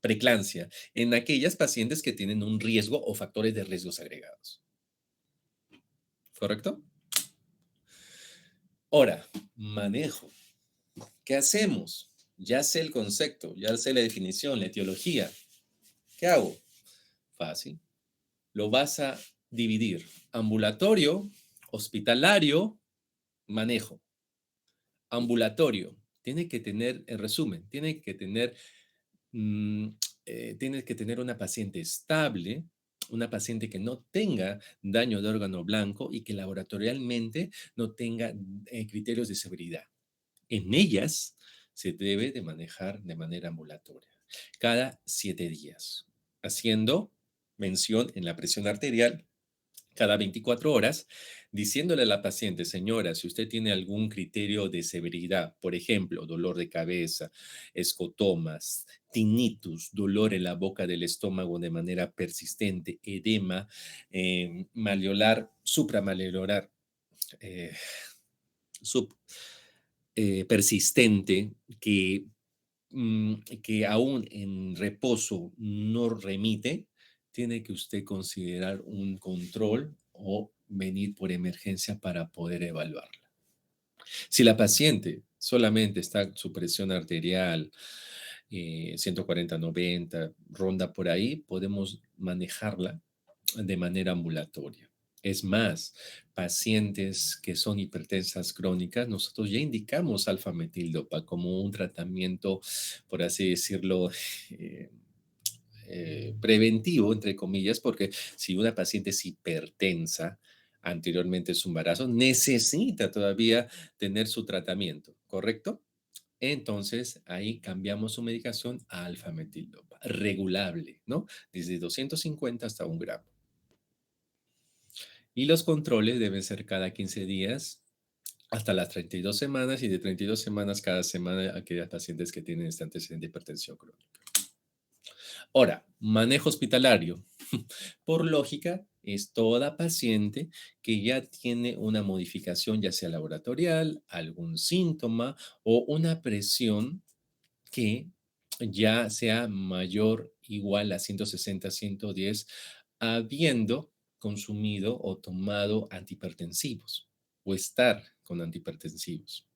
preeclampsia en aquellas pacientes que tienen un riesgo o factores de riesgos agregados. ¿Correcto? Ahora, manejo. ¿Qué hacemos? Ya sé el concepto, ya sé la definición, la etiología. ¿Qué hago? Fácil. Lo vas a dividir. Ambulatorio, hospitalario, manejo. Ambulatorio. Tiene que tener, en resumen, mm, tiene que tener una paciente estable, una paciente que no tenga daño de órgano blanco y que laboratorialmente no tenga criterios de severidad. En ellas se debe de manejar de manera ambulatoria, cada 7 días, haciendo mención en la presión arterial cada 24 horas, diciéndole a la paciente, señora, si usted tiene algún criterio de severidad, por ejemplo, dolor de cabeza, escotomas, tinnitus, dolor en la boca del estómago de manera persistente, edema, malleolar, supramalleolar, eh, sub, persistente, que aún en reposo no remite, tiene que usted considerar un control o venir por emergencia para poder evaluarla. Si la paciente solamente está su presión arterial 140/90, ronda por ahí, podemos manejarla de manera ambulatoria. Es más, pacientes que son hipertensas crónicas, nosotros ya indicamos alfa-metildopa como un tratamiento, por así decirlo, eh, preventivo, entre comillas, porque si una paciente es hipertensa anteriormente a su embarazo, necesita todavía tener su tratamiento, ¿correcto? Entonces, ahí cambiamos su medicación a alfa-metildopa, regulable, ¿no? Desde 250 hasta 1 gramo. Y los controles deben ser cada 15 días hasta las 32 semanas y de 32 semanas cada semana a aquellas pacientes que tienen este antecedente de hipertensión crónica. Ahora, manejo hospitalario. Por lógica, es toda paciente que ya tiene una modificación, ya sea laboratorial, algún síntoma o una presión que ya sea mayor, igual a 160/110, habiendo consumido o tomado antihipertensivos o estar con antihipertensivos,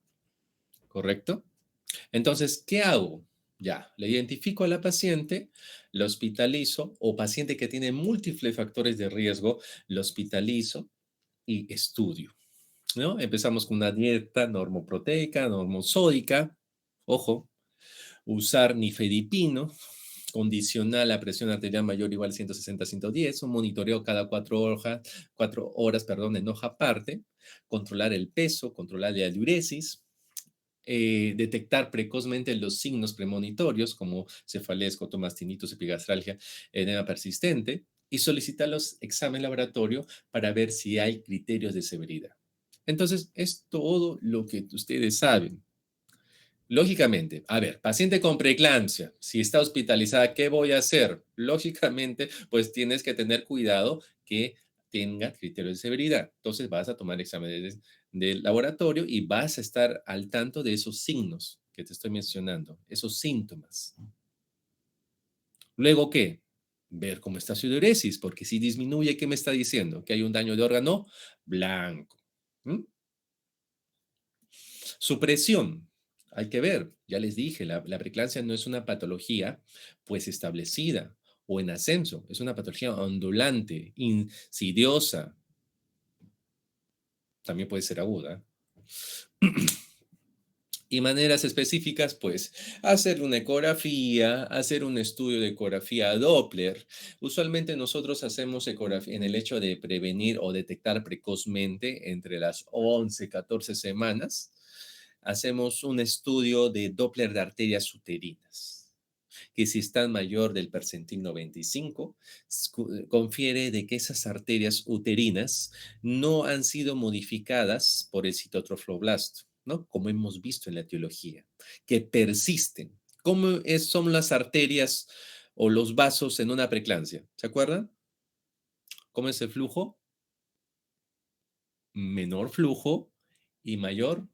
¿correcto? Entonces, ¿qué hago? Ya, le identifico a la paciente, la hospitalizo o paciente que tiene múltiples factores de riesgo, lo hospitalizo y estudio, ¿no? Empezamos con una dieta normoproteica, normosódica, ojo, usar nifedipino, condicional a presión arterial mayor o igual a 160/110, un monitoreo cada 4 horas, perdón, en hoja aparte, controlar el peso, controlar la diuresis, detectar precozmente los signos premonitorios como cefalea, escotomas, tinnitus, epigastralgia, edema persistente y solicitar los exámenes laboratorio para ver si hay criterios de severidad. Entonces, es todo lo que ustedes saben. Lógicamente, a ver, paciente con preeclampsia, si está hospitalizada, ¿qué voy a hacer? Lógicamente, pues tienes que tener cuidado que tenga criterios de severidad. Entonces vas a tomar exámenes de laboratorio y vas a estar al tanto de esos signos que te estoy mencionando, esos síntomas. Luego, ¿qué? Ver cómo está su diuresis, porque si disminuye, ¿qué me está diciendo? Que hay un daño de órgano blanco. ¿Mm? Supresión. Hay que ver, ya les dije, la preeclampsia no es una patología pues establecida o en ascenso, es una patología ondulante, insidiosa, también puede ser aguda. Y maneras específicas, pues, hacer una ecografía, hacer un estudio de ecografía Doppler. Usualmente nosotros hacemos ecografía en el hecho de prevenir o detectar precozmente entre las 11, 14 semanas. Hacemos un estudio de Doppler de arterias uterinas. que si está mayor del percentil 95, confiere de que esas arterias uterinas no han sido modificadas por el citotrofoblasto, ¿no? Como hemos visto en la etiología, que persisten. ¿Cómo son las arterias o los vasos en una preeclampsia? ¿Se acuerdan? ¿Cómo es el flujo? Menor flujo y mayor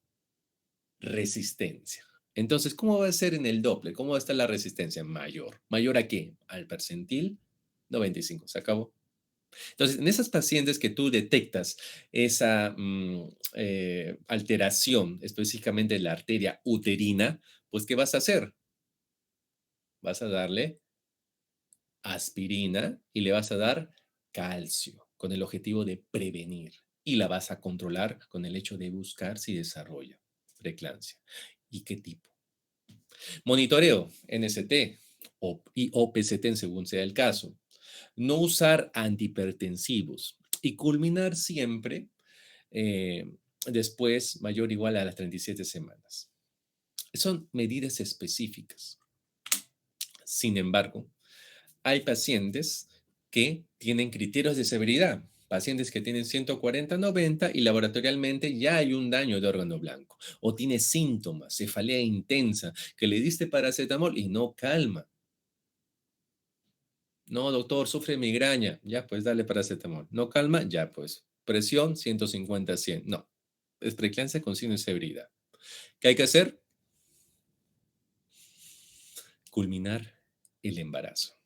resistencia. Entonces, ¿cómo va a ser en el Doppler? ¿Cómo va a estar la resistencia? Mayor. ¿Mayor a qué? Al percentil 95. Se acabó. Entonces, en esas pacientes que tú detectas esa alteración específicamente de la arteria uterina, pues, ¿qué vas a hacer? Vas a darle aspirina y le vas a dar calcio con el objetivo de prevenir y la vas a controlar con el hecho de buscar si desarrolla preeclampsia. ¿Y qué tipo? Monitoreo NST o PCT según sea el caso. No usar antihipertensivos y culminar siempre eh, después mayor o igual a las 37 semanas. Son medidas específicas. Sin embargo, hay pacientes que tienen criterios de severidad, pacientes que tienen 140-90 y laboratorialmente ya hay un daño de órgano blanco, o tiene síntomas, cefalea intensa, que le diste paracetamol y no calma. No, doctor, sufre migraña, ya pues dale paracetamol. No calma, ya pues. Presión 150-100. No, es preeclampsia con signo de severidad. ¿Qué hay que hacer? Culminar el embarazo.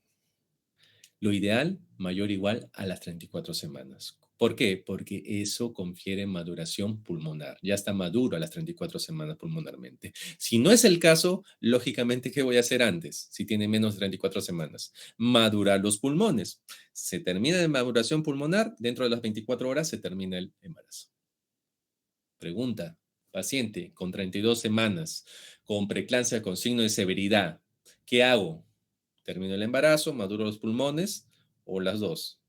Lo ideal, mayor o igual a las 34 semanas. ¿Por qué? Porque eso confiere maduración pulmonar. Ya está maduro a las 34 semanas pulmonarmente. Si no es el caso, lógicamente, ¿qué voy a hacer antes? Si tiene menos de 34 semanas. Madurar los pulmones. Se termina de maduración pulmonar, dentro de las 24 horas se termina el embarazo. Pregunta, paciente con 32 semanas, con preeclampsia con signo de severidad, ¿qué hago? ¿Termino el embarazo, maduro los pulmones o las dos?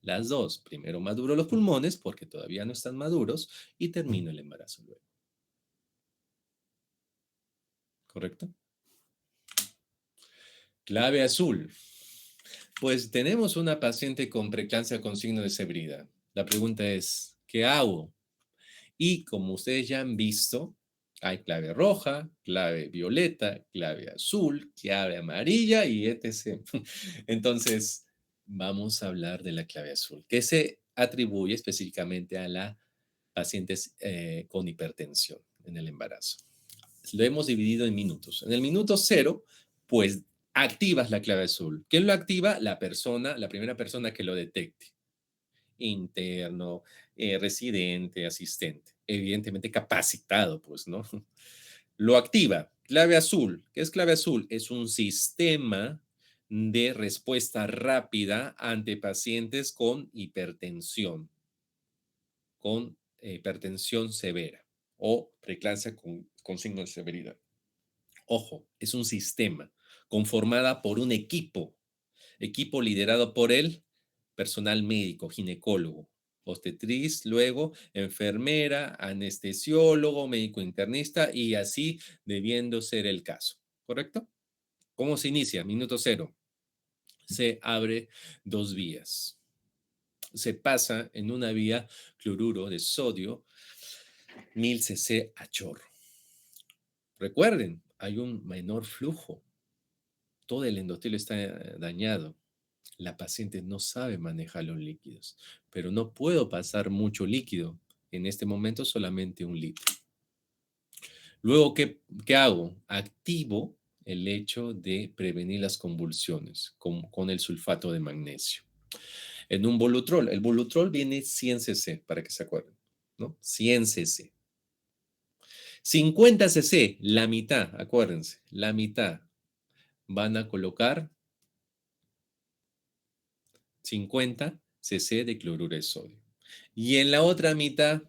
Las dos. Primero maduro los pulmones porque todavía no están maduros y termino el embarazo luego. ¿Correcto? Clave azul. Pues tenemos una paciente con preeclampsia con signo de severidad. La pregunta es, ¿qué hago? Y como ustedes ya han visto, hay clave roja, clave violeta, clave azul, clave amarilla y etc. Entonces, vamos a hablar de la clave azul, que se atribuye específicamente a las pacientes con hipertensión en el embarazo. Lo hemos dividido en minutos. En el minuto cero, pues activas la clave azul. ¿Quién lo activa? La persona, la primera persona que lo detecte. Interno, residente, asistente, evidentemente capacitado, pues, ¿no? Lo activa. Clave azul. ¿Qué es clave azul? Es un sistema de respuesta rápida ante pacientes con hipertensión severa o preeclampsia con signo de severidad. Ojo, es un sistema conformada por un equipo liderado por el personal médico, ginecólogo, obstetriz, luego enfermera, anestesiólogo, médico internista y así debiendo ser el caso. ¿Correcto? ¿Cómo se inicia? Minuto cero. Se abre dos vías. Se pasa en una vía cloruro de sodio 1000 cc a chorro. Recuerden, hay un menor flujo. Todo el endotelio está dañado. La paciente no sabe manejar los líquidos, pero no puedo pasar mucho líquido. En este momento solamente un litro. Luego, ¿qué hago? Activo el hecho de prevenir las convulsiones con el sulfato de magnesio. En un Volutrol, el Volutrol viene 100 cc, para que se acuerden, ¿no? 100 cc. 50 cc, la mitad, acuérdense, la mitad. Van a colocar 50 cc de cloruro de sodio. Y en la otra mitad,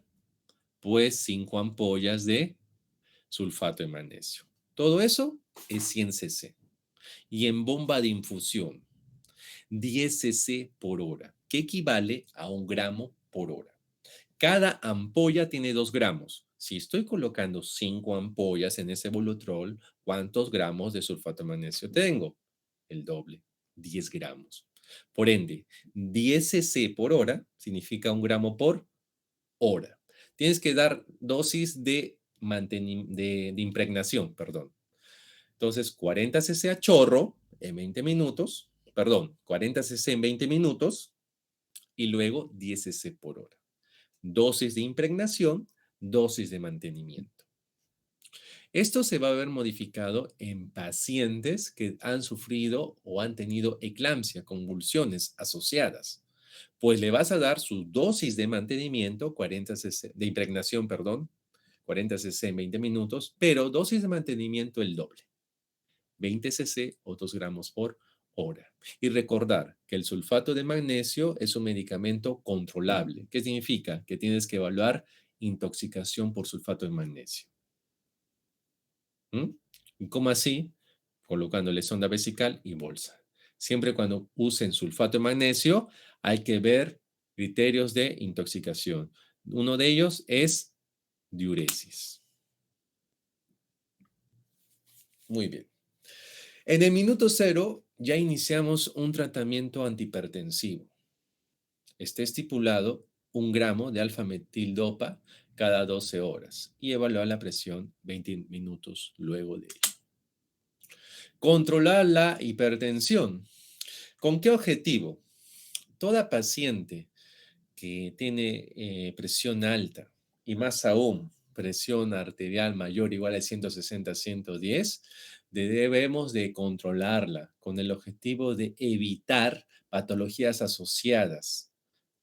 pues 5 ampollas de sulfato de magnesio. Todo eso es 100 cc. Y en bomba de infusión, 10 cc por hora, que equivale a 1 gramo por hora. Cada ampolla tiene 2 gramos. Si estoy colocando 5 ampollas en ese Volutrol, ¿cuántos gramos de sulfato de magnesio tengo? el doble, 10 gramos. Por ende, 10 cc por hora significa 1 gramo por hora. Tienes que dar dosis de impregnación, perdón. Entonces, 40 cc a chorro en 20 minutos, perdón, 40 cc en 20 minutos y luego 10 cc por hora. Dosis de impregnación, dosis de mantenimiento. Esto se va a ver modificado en pacientes que han sufrido o han tenido eclampsia, convulsiones asociadas, pues le vas a dar su dosis de mantenimiento, 40 cc, de impregnación, perdón, 40 cc en 20 minutos, pero dosis de mantenimiento el doble, 20 cc o 2 gramos por hora. Y recordar que el sulfato de magnesio es un medicamento controlable. ¿Qué significa? Que tienes que evaluar intoxicación por sulfato de magnesio. ¿Mm? ¿Y cómo así? Colocándole sonda vesical y bolsa. Siempre cuando usen sulfato de magnesio, hay que ver criterios de intoxicación. Uno de ellos es diuresis. Muy bien. En el minuto cero ya iniciamos un tratamiento antihipertensivo. Está estipulado 1 gramo de alfa-metildopa cada 12 horas y evaluar la presión 20 minutos luego de ello. Controlar la hipertensión. ¿Con qué objetivo? Toda paciente que tiene presión alta y más aún presión arterial mayor o igual a 160-110, debemos de controlarla con el objetivo de evitar patologías asociadas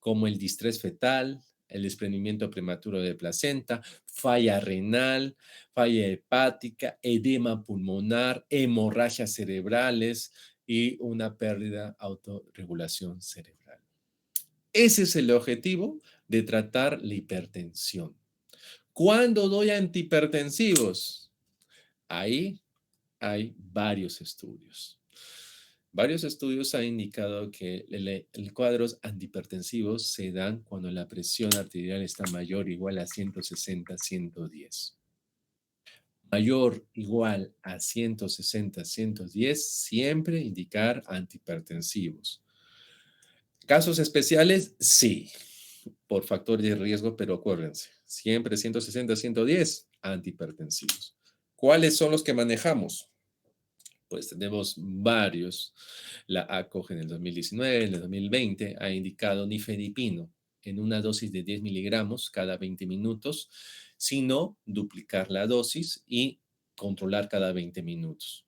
como el distrés fetal, el desprendimiento prematuro de placenta, falla renal, falla hepática, edema pulmonar, hemorragias cerebrales y una pérdida autorregulación cerebral. Ese es el objetivo de tratar la hipertensión. ¿Cuándo doy antihipertensivos? Ahí hay varios estudios. Varios estudios han indicado que el cuadros antihipertensivos se dan cuando la presión arterial está mayor o igual a 160-110. Mayor o igual a 160-110, siempre indicar antihipertensivos. ¿Casos especiales? Sí, por factor de riesgo, pero acuérdense, siempre 160-110 antihipertensivos. ¿Cuáles son los que manejamos? Pues tenemos varios. La ACOG en el 2019, en el 2020 ha indicado nifedipino en una dosis de 10 miligramos cada 20 minutos, sino duplicar la dosis y controlar cada 20 minutos.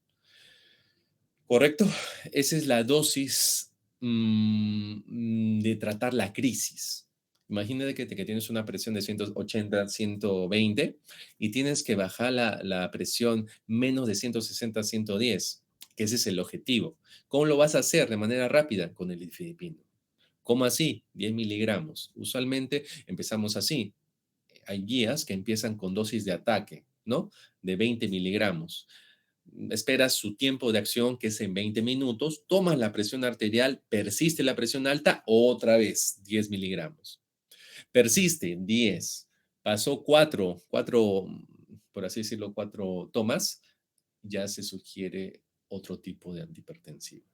¿Correcto? Esa es la dosis de tratar la crisis. Imagínate que tienes una presión de 180, 120 y tienes que bajar la presión menos de 160, 110, que ese es el objetivo. ¿Cómo lo vas a hacer de manera rápida? Con el ifedipino. ¿Cómo así? 10 miligramos. Usualmente empezamos así. Hay guías que empiezan con dosis de ataque, ¿no? De 20 miligramos. Esperas su tiempo de acción, que es en 20 minutos, tomas la presión arterial, persiste la presión alta, otra vez 10 miligramos. Persiste 10, pasó 4, por así decirlo, 4 tomas, ya se sugiere otro tipo de antihipertensivo.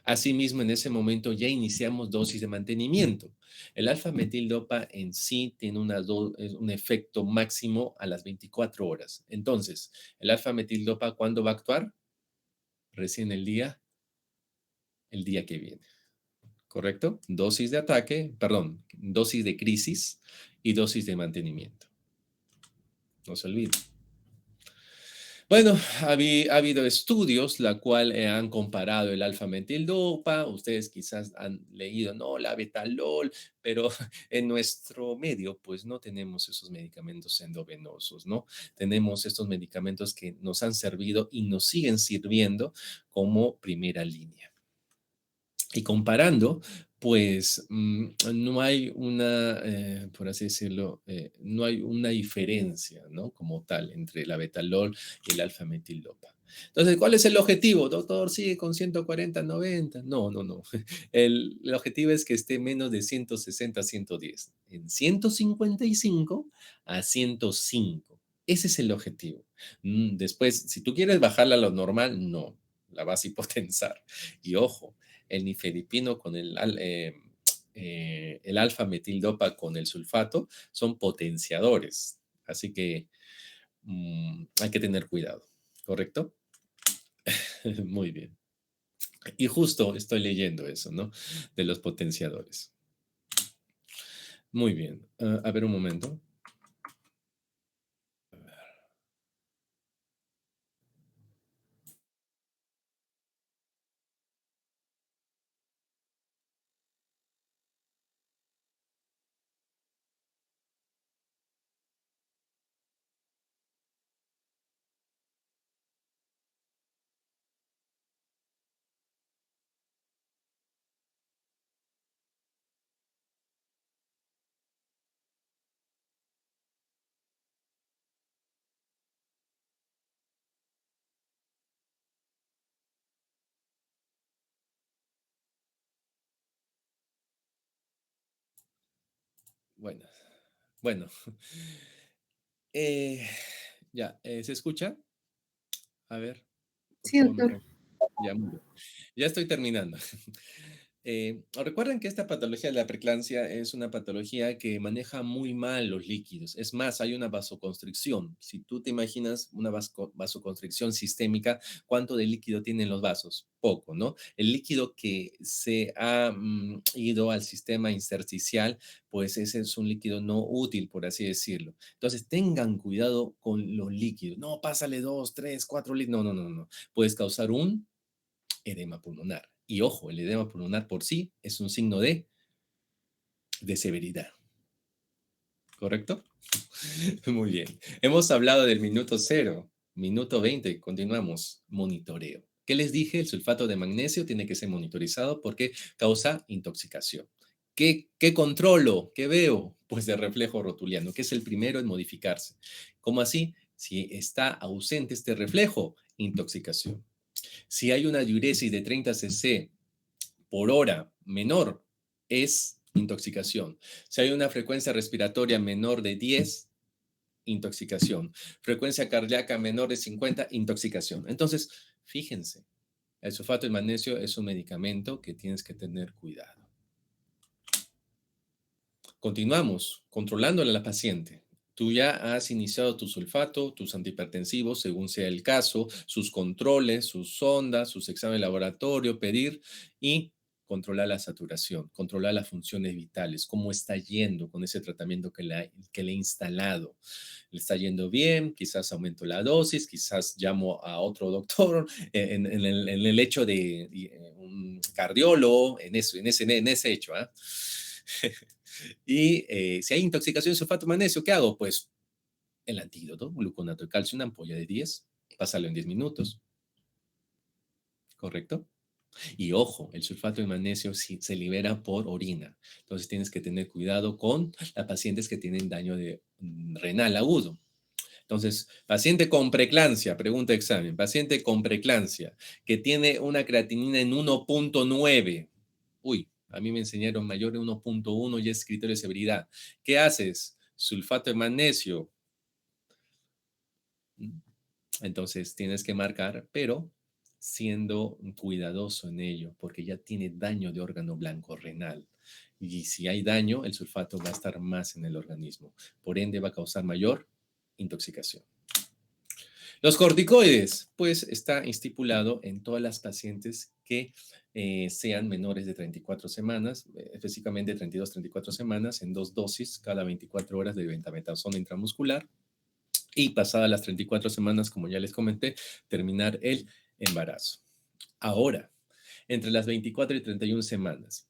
Asimismo, en ese momento ya iniciamos dosis de mantenimiento. El alfa-metildopa en sí tiene un efecto máximo a las 24 horas. Entonces, el alfa-metildopa, ¿cuándo va a actuar? Recién el día que viene. ¿Correcto? Dosis de ataque, perdón, dosis de crisis y dosis de mantenimiento. No se olviden. Bueno, ha habido estudios la cual han comparado el alfa-metildopa. Ustedes quizás han leído, no, la betalol, pero en nuestro medio, pues no tenemos esos medicamentos endovenosos, ¿no? Tenemos estos medicamentos que nos han servido y nos siguen sirviendo como primera línea. Y comparando, pues no hay por así decirlo, no hay una diferencia, ¿no? Como tal, entre la betalol y el alfa-metildopa. Entonces, ¿cuál es el objetivo? Doctor, sigue con 140, 90. No, no, no. El objetivo es que esté menos de 160, 110. En 155 a 105. Ese es el objetivo. Después, si tú quieres bajarla a lo normal, no. la vas a hipotensar. Y ojo, el nifedipino con el alfa-metildopa con el sulfato son potenciadores. Así que hay que tener cuidado, ¿correcto? Muy bien. Y justo estoy leyendo eso, ¿no? De los potenciadores. Muy bien. A ver un momento. Bueno, bueno. Eh, ya, ¿se escucha? A ver, por Sí, favor, me doctor. confirma. Ya, muy bien. Ya estoy terminando. Recuerden que esta patología de la preeclampsia es una patología que maneja muy mal los líquidos. Es más, hay una vasoconstricción. Si tú te imaginas una vasoconstricción sistémica, ¿cuánto de líquido tienen los vasos? Poco, ¿no? El líquido que se ha ido al sistema intersticial, pues ese es un líquido no útil, por así decirlo. Entonces, tengan cuidado con los líquidos. No, pásale 2, 3, 4 litros. No, no, no, no. Puedes causar un edema pulmonar. Y ojo, el edema pulmonar por sí es un signo de severidad, ¿correcto? Muy bien. Hemos hablado del minuto cero, minuto 20, continuamos. Monitoreo. ¿Qué les dije? El sulfato de magnesio tiene que ser monitorizado porque causa intoxicación. ¿Qué controlo? ¿Qué veo? Pues el reflejo rotuliano, que es el primero en modificarse. ¿Cómo así? Si está ausente este reflejo, intoxicación. Si hay una diuresis de 30 cc por hora menor, es intoxicación. Si hay una frecuencia respiratoria menor de 10, intoxicación. Frecuencia cardíaca menor de 50, intoxicación. Entonces, fíjense, el sulfato de magnesio es un medicamento que tienes que tener cuidado. Continuamos controlándole a la paciente. Tú ya has iniciado tu sulfato, tus antihipertensivos, según sea el caso, sus controles, sus sondas, sus exámenes de laboratorio, pedir y controlar la saturación, controlar las funciones vitales, cómo está yendo con ese tratamiento que le he instalado. ¿Le está yendo bien? Quizás aumento la dosis, quizás llamo a otro doctor en el hecho de un cardiólogo, en ese hecho. ¿Ah? Y si hay intoxicación de sulfato de magnesio, ¿qué hago? Pues el antídoto, gluconato de calcio, una ampolla de 10, pásalo en 10 minutos, ¿correcto? Y ojo, el sulfato de magnesio se libera por orina. Entonces tienes que tener cuidado con las pacientes que tienen daño de renal agudo. Entonces, paciente con preeclampsia, pregunta de examen, paciente con preeclampsia que tiene una creatinina en 1.9. Uy, a mí me enseñaron mayor de 1.1 y es criterio de severidad. ¿Qué haces? Sulfato de magnesio. Entonces tienes que marcar, pero siendo cuidadoso en ello, porque ya tiene daño de órgano blanco renal. Y si hay daño, el sulfato va a estar más en el organismo. Por ende, va a causar mayor intoxicación. Los corticoides, pues está estipulado en todas las pacientes que sean menores de 34 semanas, específicamente 32-34 semanas, en 2 dosis cada 24 horas de betametasona intramuscular. Y pasadas las 34 semanas, como ya les comenté, terminar el embarazo. Ahora, entre las 24 y 31 semanas,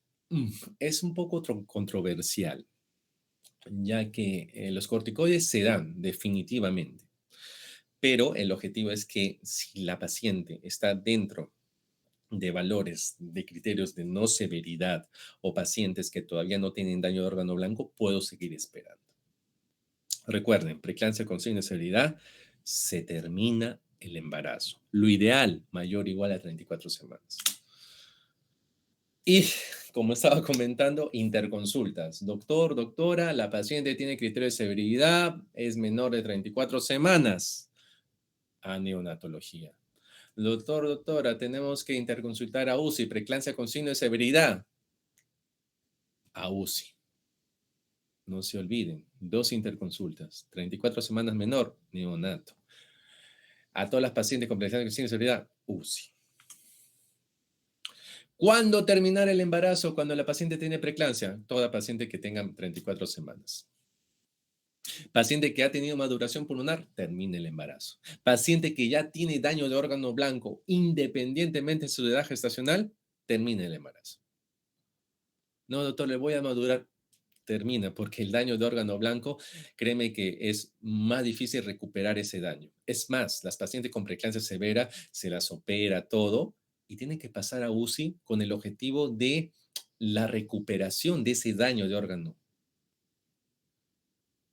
es un poco controversial, ya que los corticoides se dan definitivamente, pero el objetivo es que si la paciente está dentro de valores, de criterios de no severidad o pacientes que todavía no tienen daño de órgano blanco, puedo seguir esperando. Recuerden, preeclampsia con signo de severidad, se termina el embarazo. Lo ideal, mayor o igual a 34 semanas. Y como estaba comentando, interconsultas. Doctor, doctora, la paciente tiene criterio de severidad, es menor de 34 semanas. A neonatología. Doctor, doctora, tenemos que interconsultar a UCI, preeclampsia con signo de severidad. A UCI. No se olviden, 2 interconsultas, 34 semanas menor, neonato. A todas las pacientes con preeclampsia con signo de severidad, UCI. ¿Cuándo terminar el embarazo cuando la paciente tiene preeclampsia? Toda paciente que tenga 34 semanas. Paciente que ha tenido maduración pulmonar, termine el embarazo. Paciente que ya tiene daño de órgano blanco, independientemente de su edad gestacional, termine el embarazo. No, doctor, le voy a madurar. Termina, porque el daño de órgano blanco, créeme que es más difícil recuperar ese daño. Es más, las pacientes con preeclampsia severa se las opera todo y tienen que pasar a UCI con el objetivo de la recuperación de ese daño de órgano.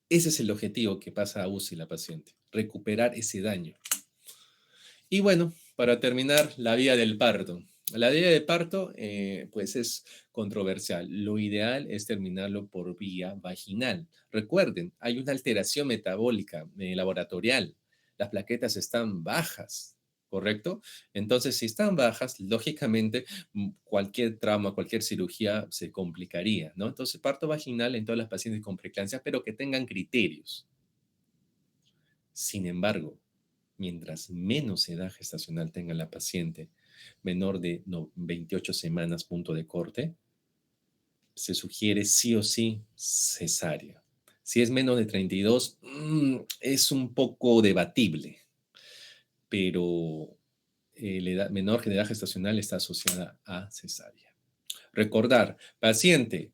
Ese es el objetivo que pasa a UCI la paciente, recuperar ese daño. Y bueno, para terminar, la vía del parto. La vía del parto, pues es controversial. Lo ideal es terminarlo por vía vaginal. Recuerden, hay una alteración metabólica laboratorial. Las plaquetas están bajas, ¿correcto? Entonces, si están bajas, lógicamente cualquier trauma, cualquier cirugía se complicaría, ¿no? Entonces, parto vaginal en todas las pacientes con preeclampsia, pero que tengan criterios. Sin embargo, mientras menos edad gestacional tenga la paciente, menor de 28 semanas, punto de corte, se sugiere sí o sí cesárea. Si es menos de 32, es un poco debatible, pero la edad menor de edad gestacional está asociada a cesárea. Recordar, paciente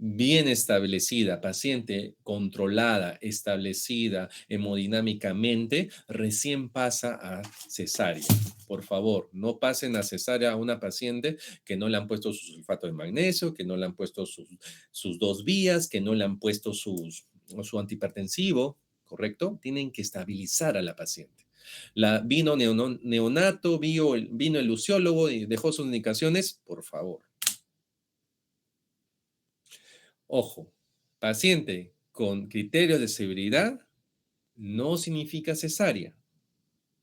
bien establecida, paciente controlada, establecida hemodinámicamente, recién pasa a cesárea. Por favor, no pasen a cesárea a una paciente que no le han puesto su sulfato de magnesio, que no le han puesto sus 2 vías, que no le han puesto su antihipertensivo, ¿correcto? Tienen que estabilizar a la paciente. Vino neonato, vino el luciólogo y dejó sus indicaciones, por favor. Ojo, paciente con criterio de severidad no significa cesárea.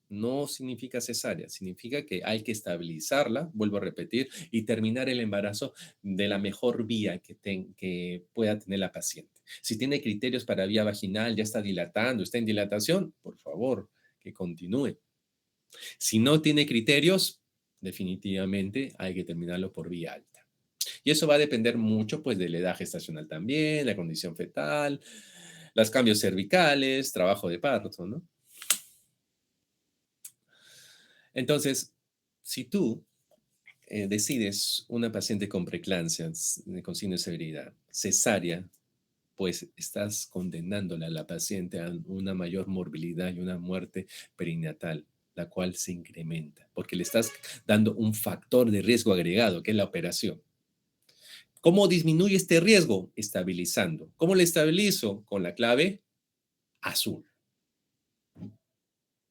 No significa cesárea, significa que hay que estabilizarla, vuelvo a repetir, y terminar el embarazo de la mejor vía que pueda tener la paciente. Si tiene criterios para vía vaginal, ya está dilatando, está en dilatación, por favor, que continúe. Si no tiene criterios, definitivamente hay que terminarlo por vía alta. Y eso va a depender mucho, pues, de la edad gestacional también, la condición fetal, los cambios cervicales, trabajo de parto, ¿no? Entonces, si tú decides una paciente con preeclampsia, con signo de severidad, cesárea, pues estás condenándola a la paciente a una mayor morbilidad y una muerte perinatal, la cual se incrementa, porque le estás dando un factor de riesgo agregado, que es la operación. ¿Cómo disminuye este riesgo? Estabilizando. ¿Cómo le estabilizo? Con la clave azul.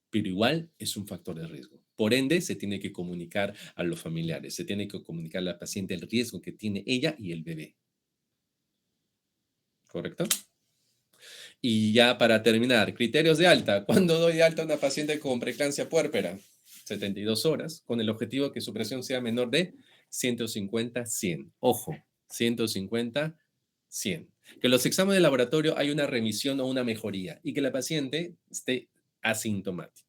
Pero igual es un factor de riesgo. Por ende, se tiene que comunicar a los familiares, se tiene que comunicar a la paciente el riesgo que tiene ella y el bebé. ¿Correcto? Y ya para terminar, criterios de alta. ¿Cuándo doy de alta a una paciente con preeclampsia puérpera? 72 horas, con el objetivo que su presión sea menor de 150-100. Ojo, 150-100. Que los exámenes de laboratorio hay una remisión o una mejoría y que la paciente esté asintomática.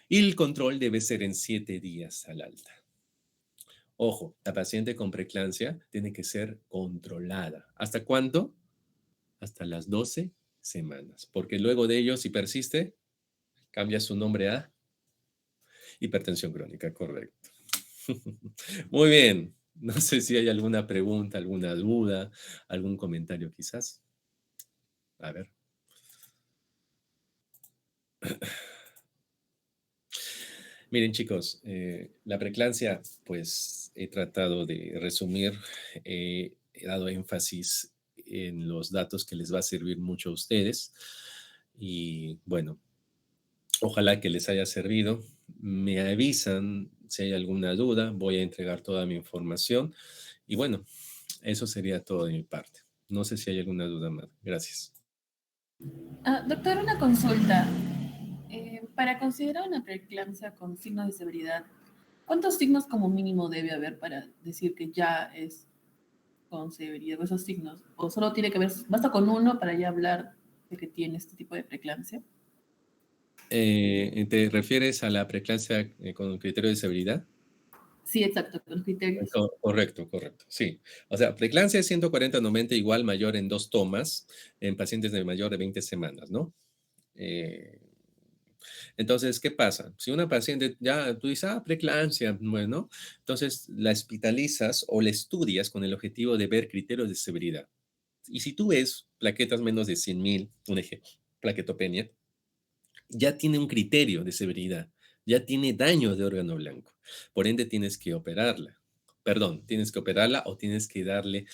Y el control debe ser en 7 días al alta. Ojo, la paciente con preeclampsia tiene que ser controlada. ¿Hasta cuánto? Hasta las 12 semanas, porque luego de ello, si persiste, cambia su nombre a hipertensión crónica, correcto. Muy bien, no sé si hay alguna pregunta, alguna duda, algún comentario quizás. A ver. Miren chicos, la preeclampsia, pues he tratado de resumir, he dado énfasis en los datos que les va a servir mucho a ustedes y bueno, ojalá que les haya servido. Me avisan si hay alguna duda, voy a entregar toda mi información y bueno, eso sería todo de mi parte. No sé si hay alguna duda más. Gracias. Doctor, una consulta. Para considerar una preeclampsia con signos de severidad, ¿cuántos signos como mínimo debe haber para decir que ya es con severidad o esos signos? ¿O solo tiene que haber, basta con uno para ya hablar de que tiene este tipo de preeclampsia? ¿Te refieres a la preeclampsia con criterio de severidad? Sí, exacto, con los criterios. Correcto, correcto, sí. O sea, preeclampsia es 140-90 igual mayor en 2 tomas en pacientes de mayor de 20 semanas, ¿no? Eh, entonces, ¿qué pasa? Si una paciente ya tú dices, preeclampsia, bueno, entonces la hospitalizas o la estudias con el objetivo de ver criterios de severidad. Y si tú ves plaquetas menos de 100.000, un ejemplo, plaquetopenia, ya tiene un criterio de severidad, ya tiene daño de órgano blanco. Por ende, tienes que operarla. Perdón, tienes que operarla o tienes que darle,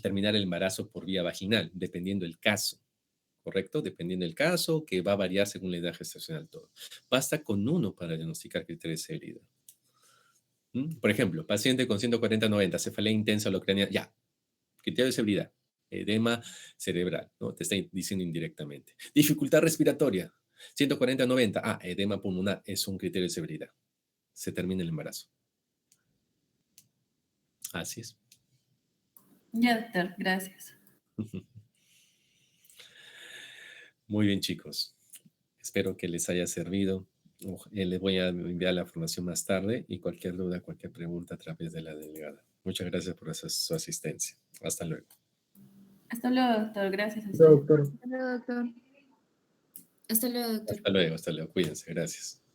terminar el embarazo por vía vaginal, dependiendo del caso. ¿Correcto? Dependiendo del caso, que va a variar según la edad gestacional todo. Basta con uno para diagnosticar criterios de severidad. Por ejemplo, paciente con 140-90, cefalea intensa o ucraniana, ya, criterio de severidad, edema cerebral, ¿no? Te está diciendo indirectamente. Dificultad respiratoria, 140-90, edema pulmonar, es un criterio de severidad. Se termina el embarazo. Así es. Ya, doctor, gracias. Muy bien, chicos. Espero que les haya servido. Les voy a enviar la información más tarde y cualquier duda, cualquier pregunta a través de la delegada. Muchas gracias por su asistencia. Hasta luego. Hasta luego, doctor. Gracias a usted. Doctor. Hasta luego, doctor. Hasta luego, doctor. Hasta luego, hasta luego. Cuídense. Gracias.